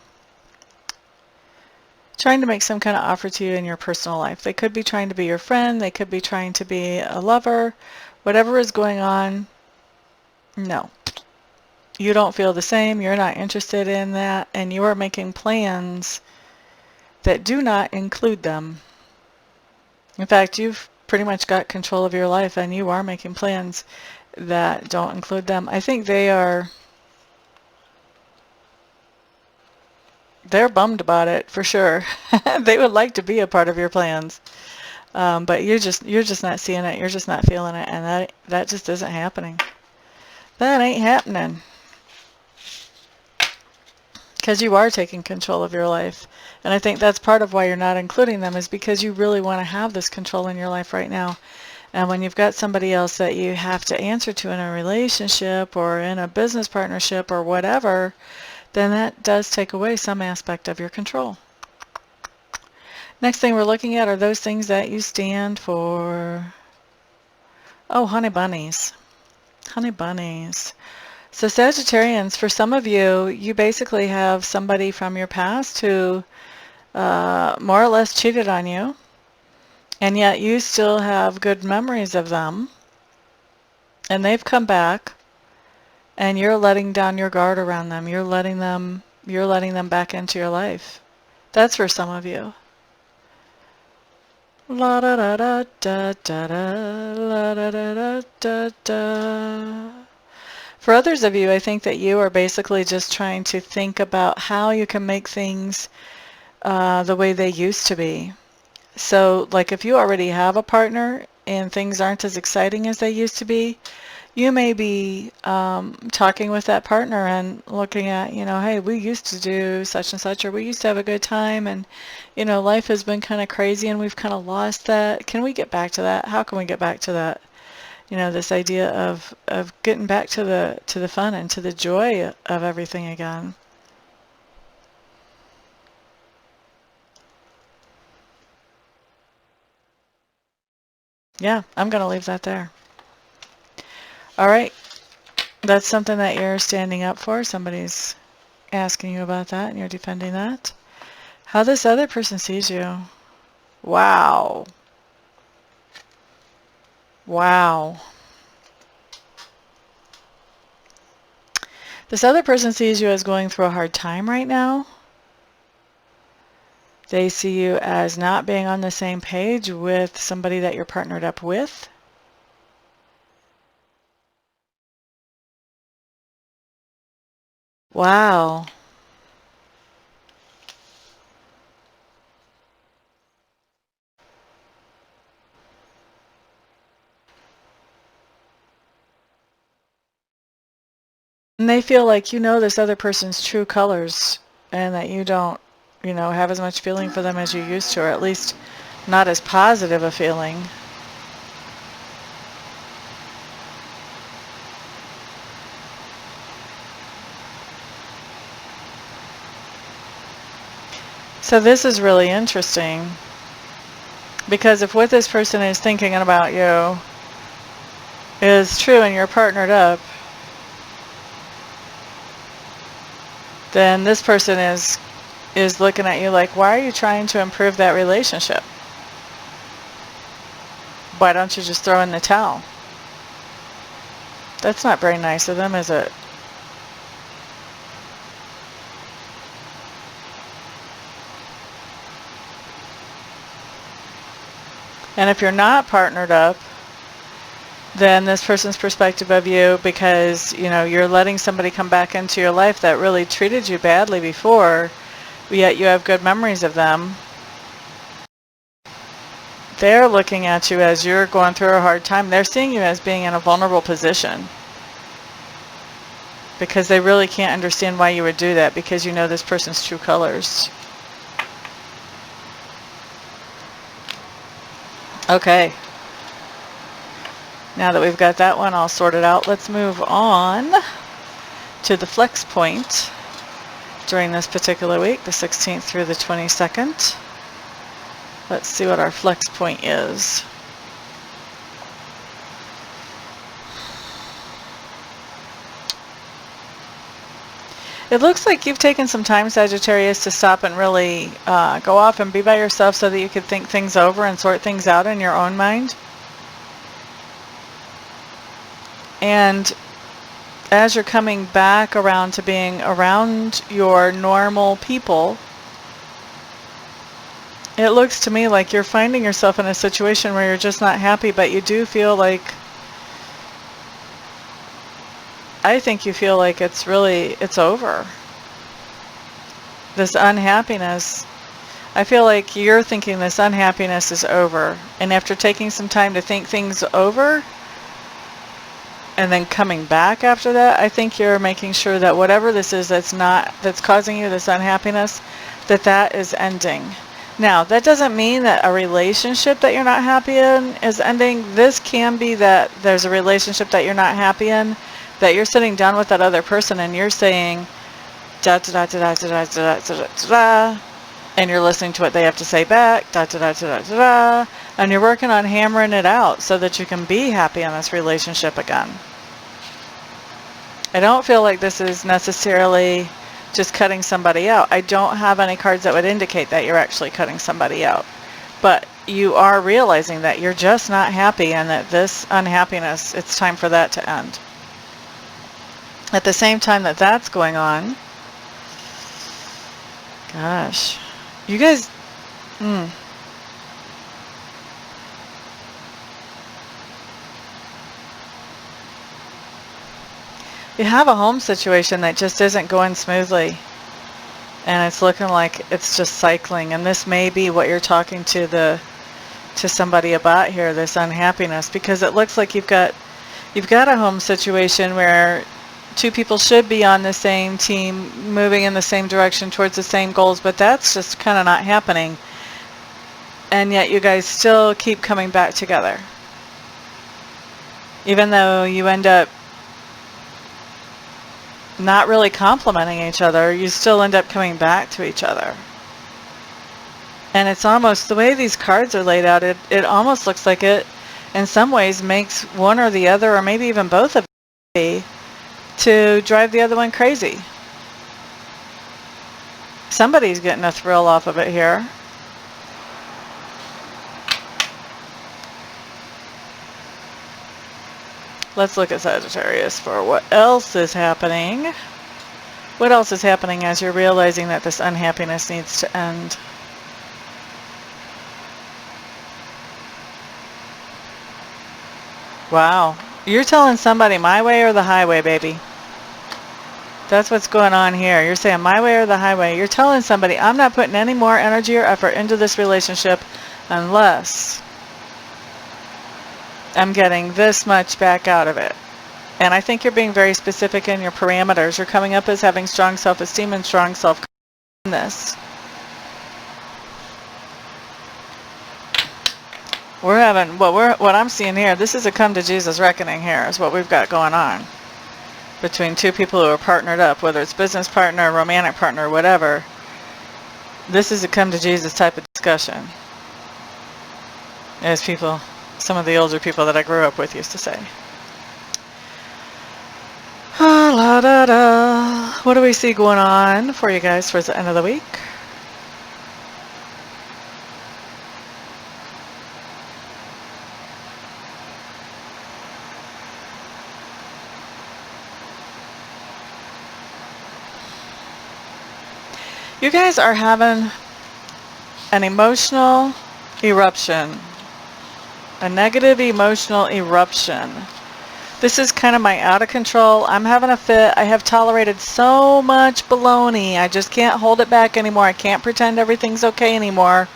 trying to make some kind of offer to you in your personal life. They could be trying to be your friend. They could be trying to be a lover. Whatever is going on, no. You don't feel the same. You're not interested in that. And you are making plans that do not include them. In fact, you've pretty much got control of your life and you are making plans that don't include them. I think they're bummed about it for sure. They would like to be a part of your plans. But you're just not seeing it. You're just not feeling it. And that just isn't happening. That ain't happening. Because you are taking control of your life. And I think that's part of why you're not including them, is because you really want to have this control in your life right now. And when you've got somebody else that you have to answer to in a relationship or in a business partnership or whatever, then that does take away some aspect of your control. Next thing we're looking at are those things that you stand for. Oh, honey bunnies. Honey bunnies. So Sagittarians, for some of you, you basically have somebody from your past who more or less cheated on you, and yet you still have good memories of them, and they've come back, and you're letting down your guard around them. You're letting them back into your life. That's for some of you. La da da da da da da, la da da da da da. For others of you, I think that you are basically just trying to think about how you can make things the way they used to be. So, like if you already have a partner and things aren't as exciting as they used to be, you may be talking with that partner and looking at, hey, we used to do such and such, or we used to have a good time, and, life has been kind of crazy and we've kind of lost that. Can we get back to that? How can we get back to that? This idea of getting back to the fun and to the joy of everything again. Yeah, I'm going to leave that there. All right. That's something that you're standing up for. Somebody's asking you about that and you're defending that. How this other person sees you. Wow. Wow. This other person sees you as going through a hard time right now. They see you as not being on the same page with somebody that you're partnered up with. Wow. And they feel like this other person's true colors and that you don't, have as much feeling for them as you used to, or at least not as positive a feeling. So this is really interesting, because if what this person is thinking about you is true and you're partnered up, then this person is looking at you like, why are you trying to improve that relationship? Why don't you just throw in the towel? That's not very nice of them, is it? And if you're not partnered up, then this person's perspective of you, because you're letting somebody come back into your life that really treated you badly before, yet you have good memories of them. They're looking at you as you're going through a hard time. They're seeing you as being in a vulnerable position, because they really can't understand why you would do that, because this person's true colors. Okay. Now that we've got that one all sorted out, let's move on to the flex point during this particular week, the 16th through the 22nd. Let's see what our flex point is. It looks like you've taken some time, Sagittarius, to stop and really go off and be by yourself so that you could think things over and sort things out in your own mind. And as you're coming back around to being around your normal people, it looks to me like you're finding yourself in a situation where you're just not happy, but you do feel like, I think you feel like it's over. This unhappiness, I feel like you're thinking this unhappiness is over. And after taking some time to think things over, and then coming back after that, I think you're making sure that whatever this is that's causing you this unhappiness, that is ending. Now, that doesn't mean that a relationship that you're not happy in is ending. This can be that there's a relationship that you're not happy in, that you're sitting down with that other person and you're saying da da da da da da da da da da, and you're listening to what they have to say back, da da da da da da, and you're working on hammering it out so that you can be happy in this relationship again. I don't feel like this is necessarily just cutting somebody out. I don't have any cards that would indicate that you're actually cutting somebody out. But you are realizing that you're just not happy and that this unhappiness, it's time for that to end. At the same time that that's going on, gosh, you guys, you have a home situation that just isn't going smoothly, and it's looking like it's just cycling. And this may be what you're talking to somebody about here, this unhappiness, because it looks like you've got a home situation where two people should be on the same team, moving in the same direction towards the same goals, but that's just kind of not happening. And yet you guys still keep coming back together. Even though you end up not really complimenting each other, you still end up coming back to each other. And it's almost, the way these cards are laid out, it almost looks like it in some ways makes one or the other, or maybe even both of you, to drive the other one crazy. Somebody's getting a thrill off of it here. Let's look at Sagittarius for what else is happening. What else is happening as you're realizing that this unhappiness needs to end? Wow. You're telling somebody my way or the highway, baby. That's what's going on here. You're saying my way or the highway. You're telling somebody I'm not putting any more energy or effort into this relationship unless I'm getting this much back out of it. And I think you're being very specific in your parameters. You're coming up as having strong self-esteem and strong self-confidence. We're having, what I'm seeing here, this is a come to Jesus reckoning here, is what we've got going on. Between two people who are partnered up, whether it's business partner, romantic partner, whatever. This is a come to Jesus type of discussion. As people, some of the older people that I grew up with used to say. La da da. What do we see going on for you guys towards the end of the week? You guys are having an emotional eruption, a negative emotional eruption. This is kind of my out of control. I'm having a fit. I have tolerated so much baloney. I just can't hold it back anymore. I can't pretend everything's okay anymore.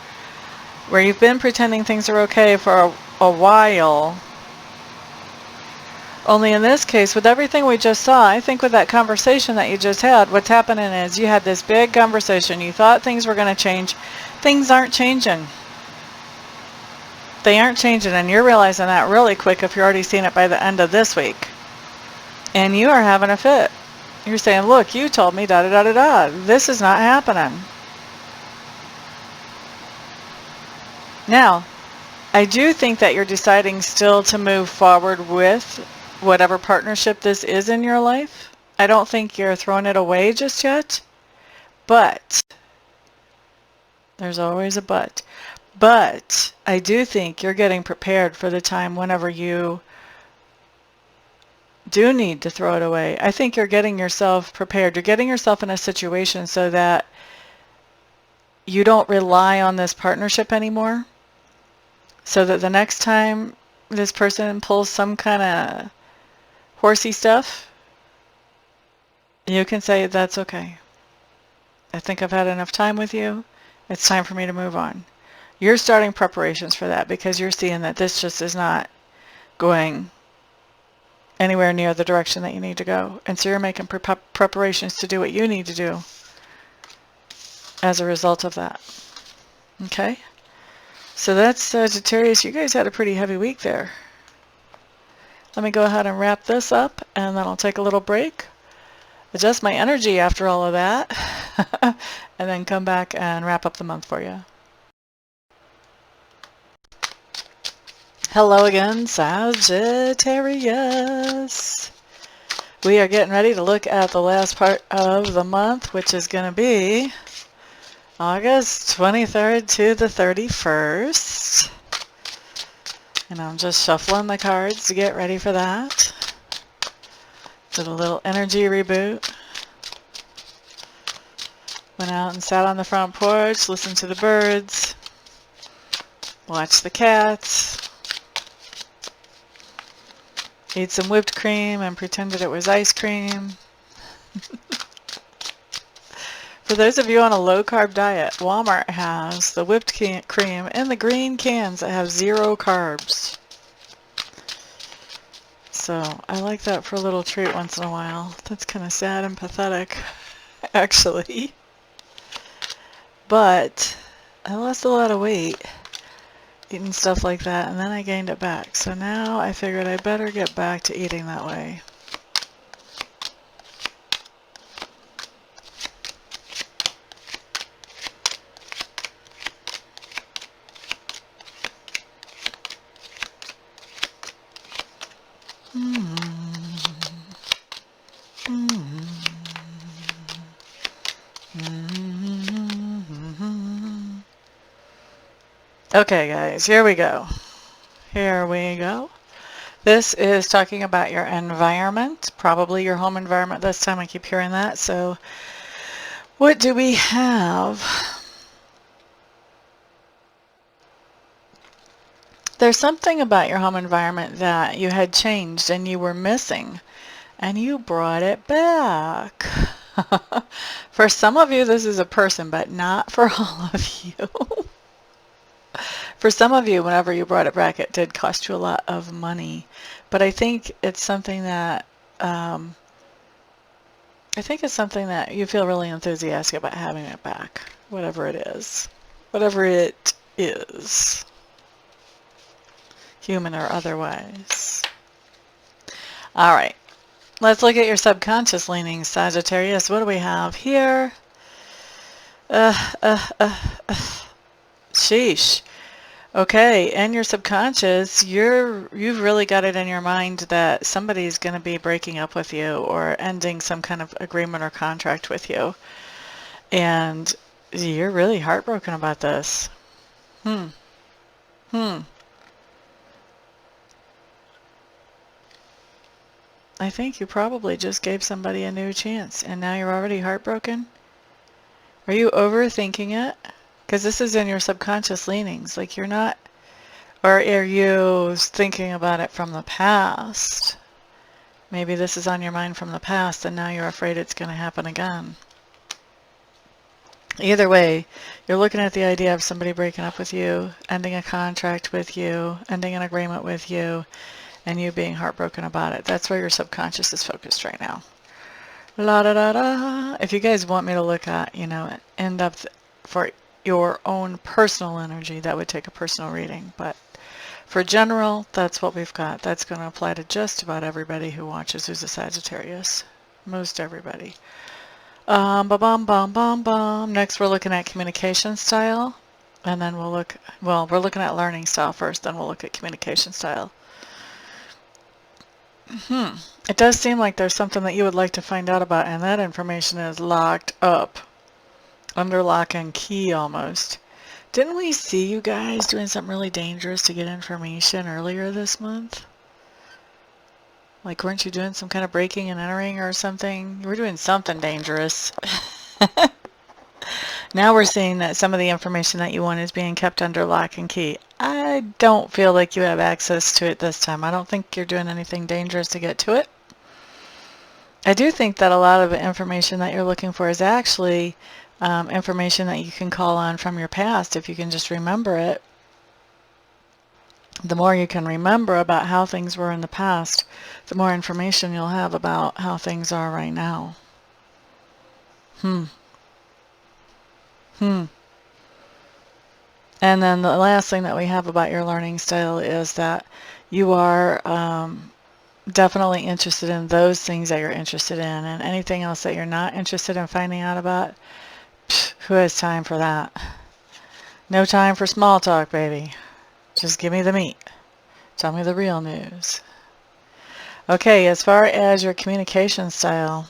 Where you've been pretending things are okay for a while. Only in this case, with everything we just saw, I think with that conversation that you just had, what's happening is you had this big conversation. You thought things were going to change. Things aren't changing. They aren't changing, and you're realizing that really quick if you're already seeing it by the end of this week. And you are having a fit. You're saying, look, you told me da da da da da. This is not happening. Now, I do think that you're deciding still to move forward with whatever partnership this is in your life. I don't think you're throwing it away just yet, but there's always a but. But I do think you're getting prepared for the time whenever you do need to throw it away. I think you're getting yourself prepared. You're getting yourself in a situation so that you don't rely on this partnership anymore. So that the next time this person pulls some kind of horsey stuff, you can say, that's okay. I think I've had enough time with you. It's time for me to move on. You're starting preparations for that because you're seeing that this just is not going anywhere near the direction that you need to go. And so you're making preparations to do what you need to do as a result of that. Okay? So that's Sagittarius. You guys had a pretty heavy week there. Let me go ahead and wrap this up, and then I'll take a little break, adjust my energy after all of that, and then come back and wrap up the month for you. Hello again, Sagittarius. We are getting ready to look at the last part of the month, which is going to be August 23rd to the 31st. And I'm just shuffling the cards to get ready for that. Did a little energy reboot. Went out and sat on the front porch, listened to the birds, watched the cats, ate some whipped cream and pretended it was ice cream. For those of you on a low-carb diet, Walmart has the whipped cream in the green cans that have 0 carbs. So I like that for a little treat once in a while. That's kind of sad and pathetic, actually. But I lost a lot of weight eating stuff like that, and then I gained it back. So now I figured I better get back to eating that way. Okay, guys, here we go. Here we go. This is talking about your environment, probably your home environment this time. I keep hearing that. So what do we have? There's something about your home environment that you had changed and you were missing, and you brought it back. For some of you, this is a person, but not for all of you. For some of you, whenever you brought it back, it did cost you a lot of money. But I think it's something that you feel really enthusiastic about having it back, whatever it is. Whatever it is. Human or otherwise. All right. Let's look at your subconscious leanings, Sagittarius. What do we have here? Sheesh. Okay, in your subconscious, you've really got it in your mind that somebody's going to be breaking up with you or ending some kind of agreement or contract with you. And you're really heartbroken about this. I think you probably just gave somebody a new chance and now you're already heartbroken. Are you overthinking it? Because this is in your subconscious leanings. Like you're not, or are you thinking about it from the past? Maybe this is on your mind from the past and now you're afraid it's going to happen again. Either way, you're looking at the idea of somebody breaking up with you, ending a contract with you, ending an agreement with you, and you being heartbroken about it. That's where your subconscious is focused right now. La da da da. If you guys want me to look at, in depth for your own personal energy, that would take a personal reading. But For general, that's what we've got. That's going to apply to just about everybody who watches who's a Sagittarius. Most everybody. Ba-bum. Next, we're looking at communication style. And then we'll look, well, we're looking at learning style first, then we'll look at communication style. It does seem like there's something that you would like to find out about, and that information is locked up. Under lock and key almost. Didn't we see you guys doing something really dangerous to get information earlier this month? Like, weren't you doing some kind of breaking and entering or something? You were doing something dangerous. Now we're seeing that some of the information that you want is being kept under lock and key. I don't feel like you have access to it this time. I don't think you're doing anything dangerous to get to it. I do think that a lot of the information that you're looking for is actually information that you can call on from your past if you can just remember it. The more you can remember about how things were in the past, the more information you'll have about how things are right now. And then the last thing that we have about your learning style is that you are definitely interested in those things that you're interested in, and anything else that you're not interested in finding out about, who has time for that? No time for small talk, baby. Just give me the meat. Tell me the real news. Okay, as far as your communication style,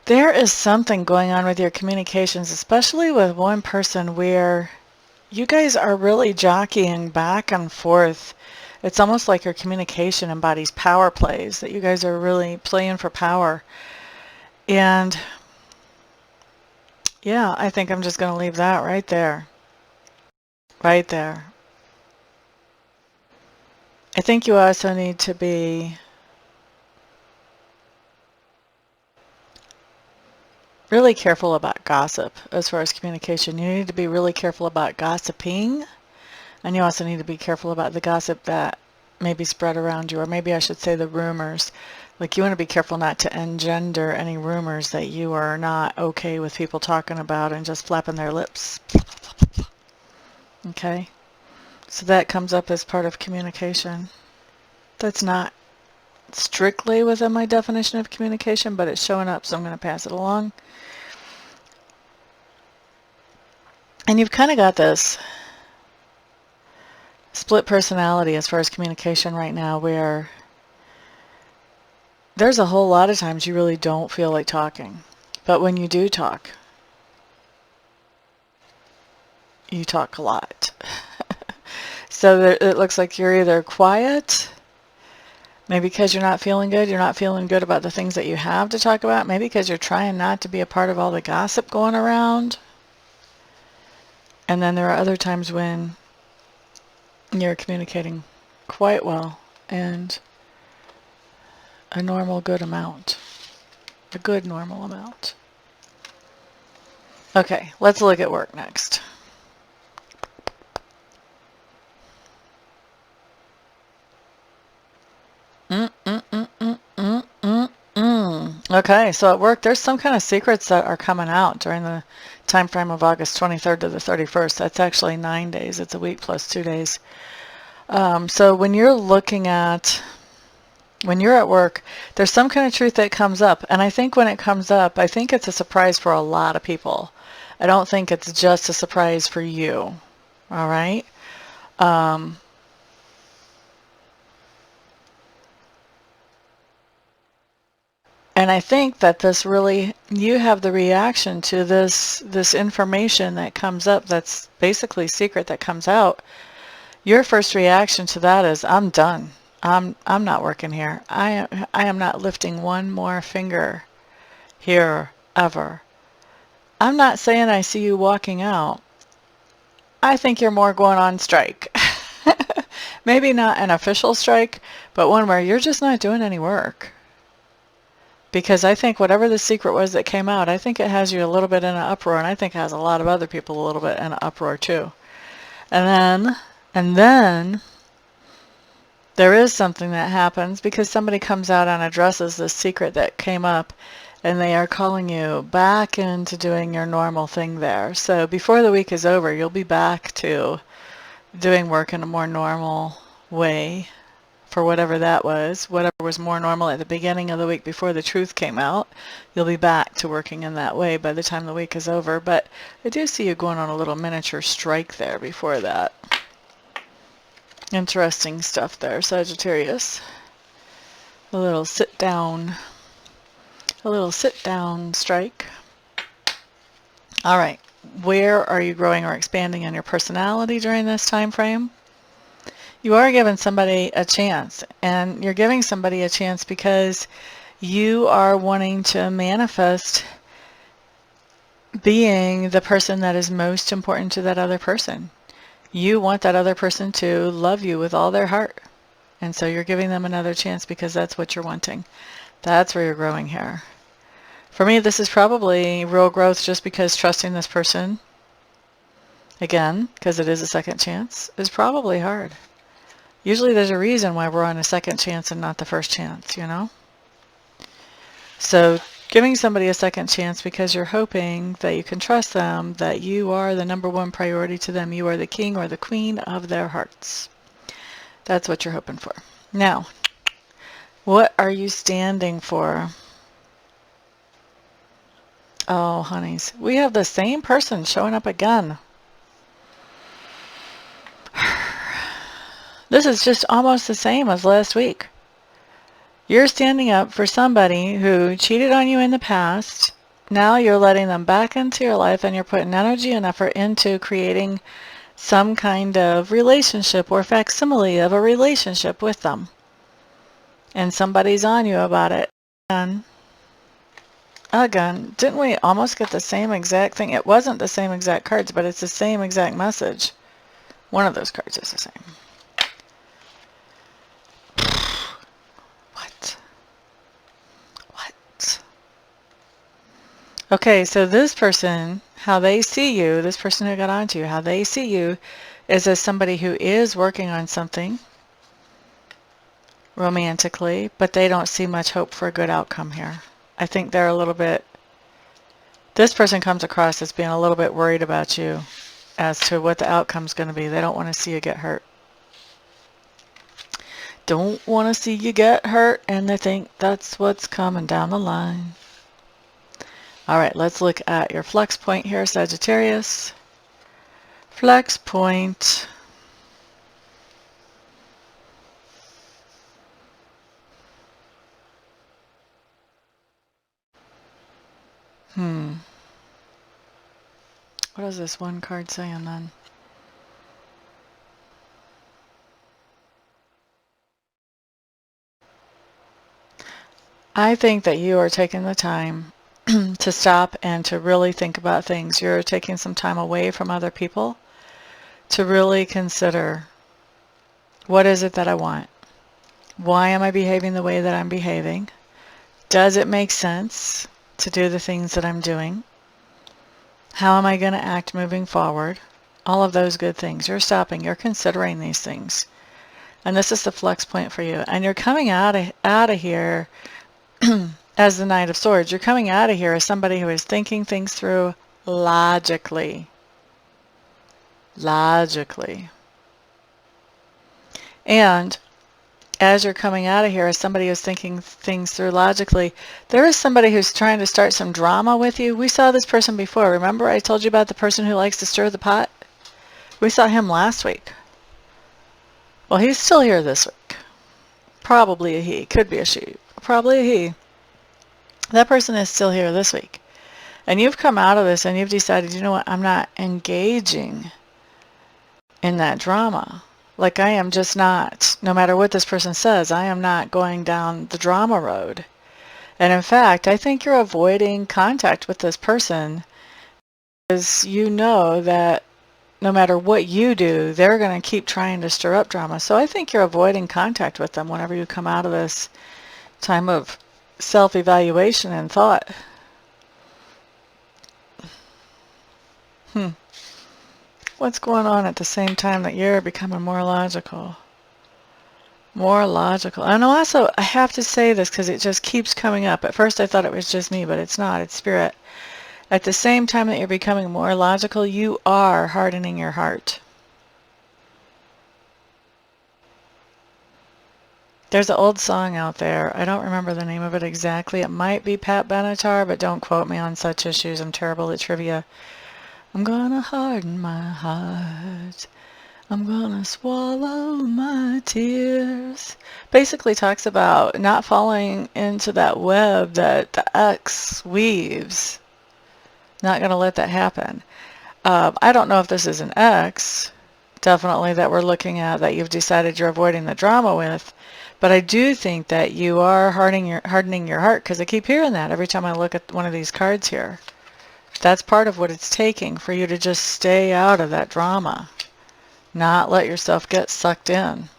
there is something going on with your communications, especially with one person, where you guys are really jockeying back and forth. It's almost like your communication embodies power plays, that you guys are really playing for power. And yeah, I think I'm just going to leave that right there. Right there. I think you also need to be really careful about gossip as far as communication. You need to be really careful about gossiping, and you also need to be careful about the gossip that may be spread around you, or maybe I should say the rumors. Like, you want to be careful not to engender any rumors that you are not okay with people talking about and just flapping their lips. Okay? So that comes up as part of communication. That's not strictly within my definition of communication, but it's showing up, so I'm going to pass it along. And you've kind of got this split personality as far as communication right now, where there's a whole lot of times you really don't feel like talking. But when you do talk, you talk a lot. So it looks like you're either quiet, maybe because you're not feeling good about the things that you have to talk about, maybe because you're trying not to be a part of all the gossip going around. And then there are other times when you're communicating quite well and a normal good amount. A good normal amount. Okay, let's look at work next. Okay, so at work, there's some kind of secrets that are coming out during the time frame of August 23rd to the 31st. That's actually 9 days. It's a week plus 2 days. So when you're at work, there's some kind of truth that comes up. And I think when it comes up, I think it's a surprise for a lot of people. I don't think it's just a surprise for you. All right? And I think that this really, you have the reaction to this information that comes up, that's basically secret, that comes out. Your first reaction to that is, I'm done. I'm not working here. I am not lifting one more finger here ever. I'm not saying I see you walking out. I think you're more going on strike. Maybe not an official strike, but one where you're just not doing any work. Because I think whatever the secret was that came out, I think it has you a little bit in an uproar, and I think it has a lot of other people a little bit in an uproar too. And then There is something that happens because somebody comes out and addresses this secret that came up, and they are calling you back into doing your normal thing there. So before the week is over, you'll be back to doing work in a more normal way for whatever that was. Whatever was more normal at the beginning of the week before the truth came out, you'll be back to working in that way by the time the week is over. But I do see you going on a little miniature strike there before that. Interesting stuff there, Sagittarius. A little sit down strike. All right, where are you growing or expanding in your personality during this time frame? You are giving somebody a chance, and you're giving somebody a chance because you are wanting to manifest being the person that is most important to that other person. You want that other person to love you with all their heart. And so you're giving them another chance because that's what you're wanting. That's where you're growing here. For me, this is probably real growth just because trusting this person, again, because it is a second chance, is probably hard. Usually there's a reason why we're on a second chance and not the first chance, you know? So giving somebody a second chance because you're hoping that you can trust them, that you are the number one priority to them. You are the king or the queen of their hearts. That's what you're hoping for. Now, what are you standing for? Oh, honeys, we have the same person showing up again. This is just almost the same as last week. You're standing up for somebody who cheated on you in the past. Now you're letting them back into your life, and you're putting energy and effort into creating some kind of relationship or facsimile of a relationship with them. And somebody's on you about it. And again, didn't we almost get the same exact thing? It wasn't the same exact cards, but it's the same exact message. One of those cards is the same. What? Okay, so this person, how they see you, this person who got onto you, how they see you is as somebody who is working on something romantically, but they don't see much hope for a good outcome here. I think they're a little bit, this person comes across as being a little bit worried about you as to what the outcome's going to be. They don't want to see you get hurt. Don't want to see you get hurt, and they think that's what's coming down the line. All right, let's look at your flex point here, Sagittarius. Flex point. What is this one card saying then? I think that you are taking the time to stop and to really think about things. You're taking some time away from other people to really consider, what is it that I want? Why am I behaving the way that I'm behaving? Does it make sense to do the things that I'm doing? How am I going to act moving forward? All of those good things. You're stopping. You're considering these things. And this is the flex point for you. And you're coming out of here as the Knight of Swords. You're coming out of here as somebody who is thinking things through logically. And as you're coming out of here as somebody who's thinking things through logically, there is somebody who's trying to start some drama with you. We saw this person before. Remember I told you about the person who likes to stir the pot? We saw him last week. Well, he's still here this week. Probably a he. Could be a she. Probably a he. That person is still here this week. And you've come out of this and you've decided, you know what, I'm not engaging in that drama. Like, I am just not, no matter what this person says, I am not going down the drama road. And in fact, I think you're avoiding contact with this person because you know that no matter what you do, they're going to keep trying to stir up drama. So I think you're avoiding contact with them whenever you come out of this time of self-evaluation and thought. What's going on at the same time that you're becoming more logical? More logical. And also, I have to say this because it just keeps coming up. At first I thought it was just me, but it's not. It's spirit. At the same time that you're becoming more logical, you are hardening your heart. There's an old song out there. I don't remember the name of it exactly. It might be Pat Benatar, but don't quote me on such issues. I'm terrible at trivia. I'm gonna harden my heart. I'm gonna swallow my tears. Basically talks about not falling into that web that the ex weaves. Not gonna let that happen. I don't know if this is an ex, definitely, that we're looking at, that you've decided you're avoiding the drama with. But I do think that you are hardening your heart, because I keep hearing that every time I look at one of these cards here. That's part of what it's taking for you to just stay out of that drama. Not let yourself get sucked in.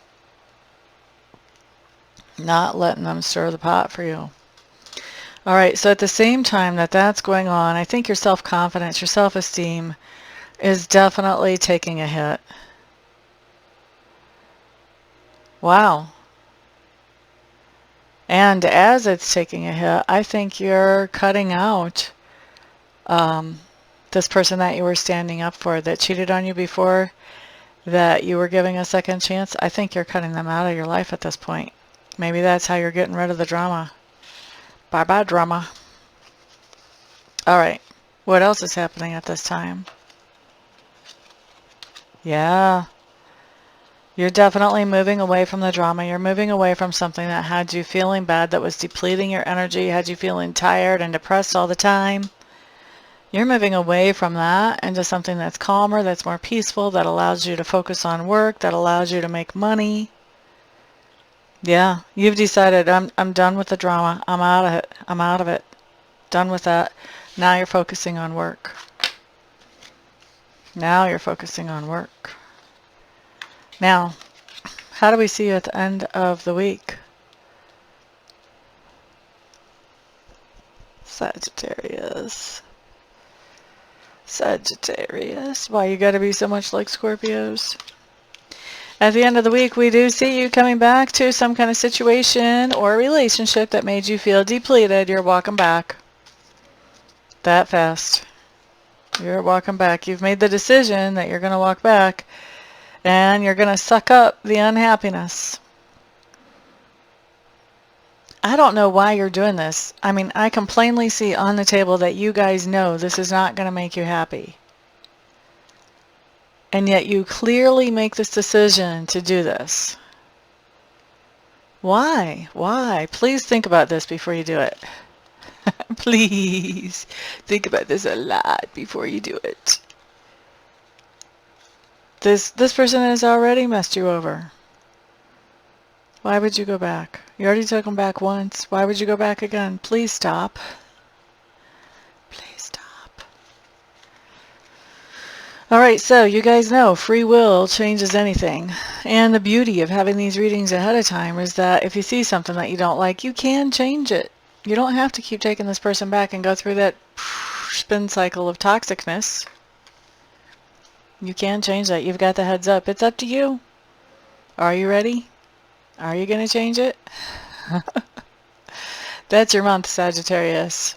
Not letting them stir the pot for you. All right, so at the same time that that's going on, I think your self-confidence, your self-esteem is definitely taking a hit. Wow. And as it's taking a hit, I think you're cutting out this person that you were standing up for, that cheated on you before, that you were giving a second chance. I think you're cutting them out of your life at this point. Maybe that's how you're getting rid of the drama. Bye-bye, drama. All right. What else is happening at this time? Yeah. You're definitely moving away from the drama. You're moving away from something that had you feeling bad, that was depleting your energy, had you feeling tired and depressed all the time. You're moving away from that into something that's calmer, that's more peaceful, that allows you to focus on work, that allows you to make money. Yeah, you've decided, I'm done with the drama. I'm out of it. I'm out of it. Done with that. Now you're focusing on work. Now you're focusing on work. Now, how do we see you at the end of the week? Sagittarius. Sagittarius. Why you gotta be so much like Scorpios? At the end of the week, we do see you coming back to some kind of situation or relationship that made you feel depleted. You're walking back. That fast. You're walking back. You've made the decision that you're going to walk back, and you're going to suck up the unhappiness. I don't know why you're doing this. I mean, I can plainly see on the table that you guys know this is not going to make you happy. And yet you clearly make this decision to do this. Why? Why? Please think about this before you do it. Please think about this a lot before you do it. This person has already messed you over. Why would you go back? You already took them back once. Why would you go back again? Please stop. Please stop. All right, so you guys know free will changes anything. And the beauty of having these readings ahead of time is that if you see something that you don't like, you can change it. You don't have to keep taking this person back and go through that spin cycle of toxicness. You can change that. You've got the heads up. It's up to you. Are you ready? Are you going to change it? That's your month, Sagittarius.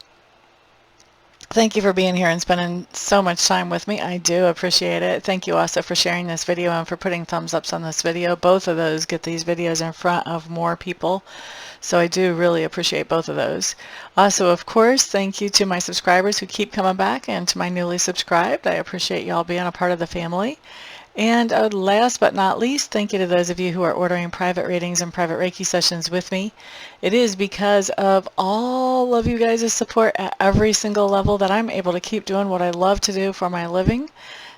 Thank you for being here and spending so much time with me. I do appreciate it. Thank you also for sharing this video and for putting thumbs ups on this video. Both of those get these videos in front of more people. So I do really appreciate both of those. Also, of course, thank you to my subscribers who keep coming back, and to my newly subscribed. I appreciate y'all being a part of the family. And last but not least, thank you to those of you who are ordering private readings and private Reiki sessions with me. It is because of all of you guys' support at every single level that I'm able to keep doing what I love to do for my living.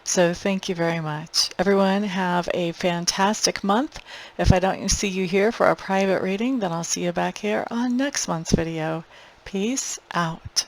So thank you very much. Everyone have a fantastic month. If I don't see you here for a private reading, then I'll see you back here on next month's video. Peace out.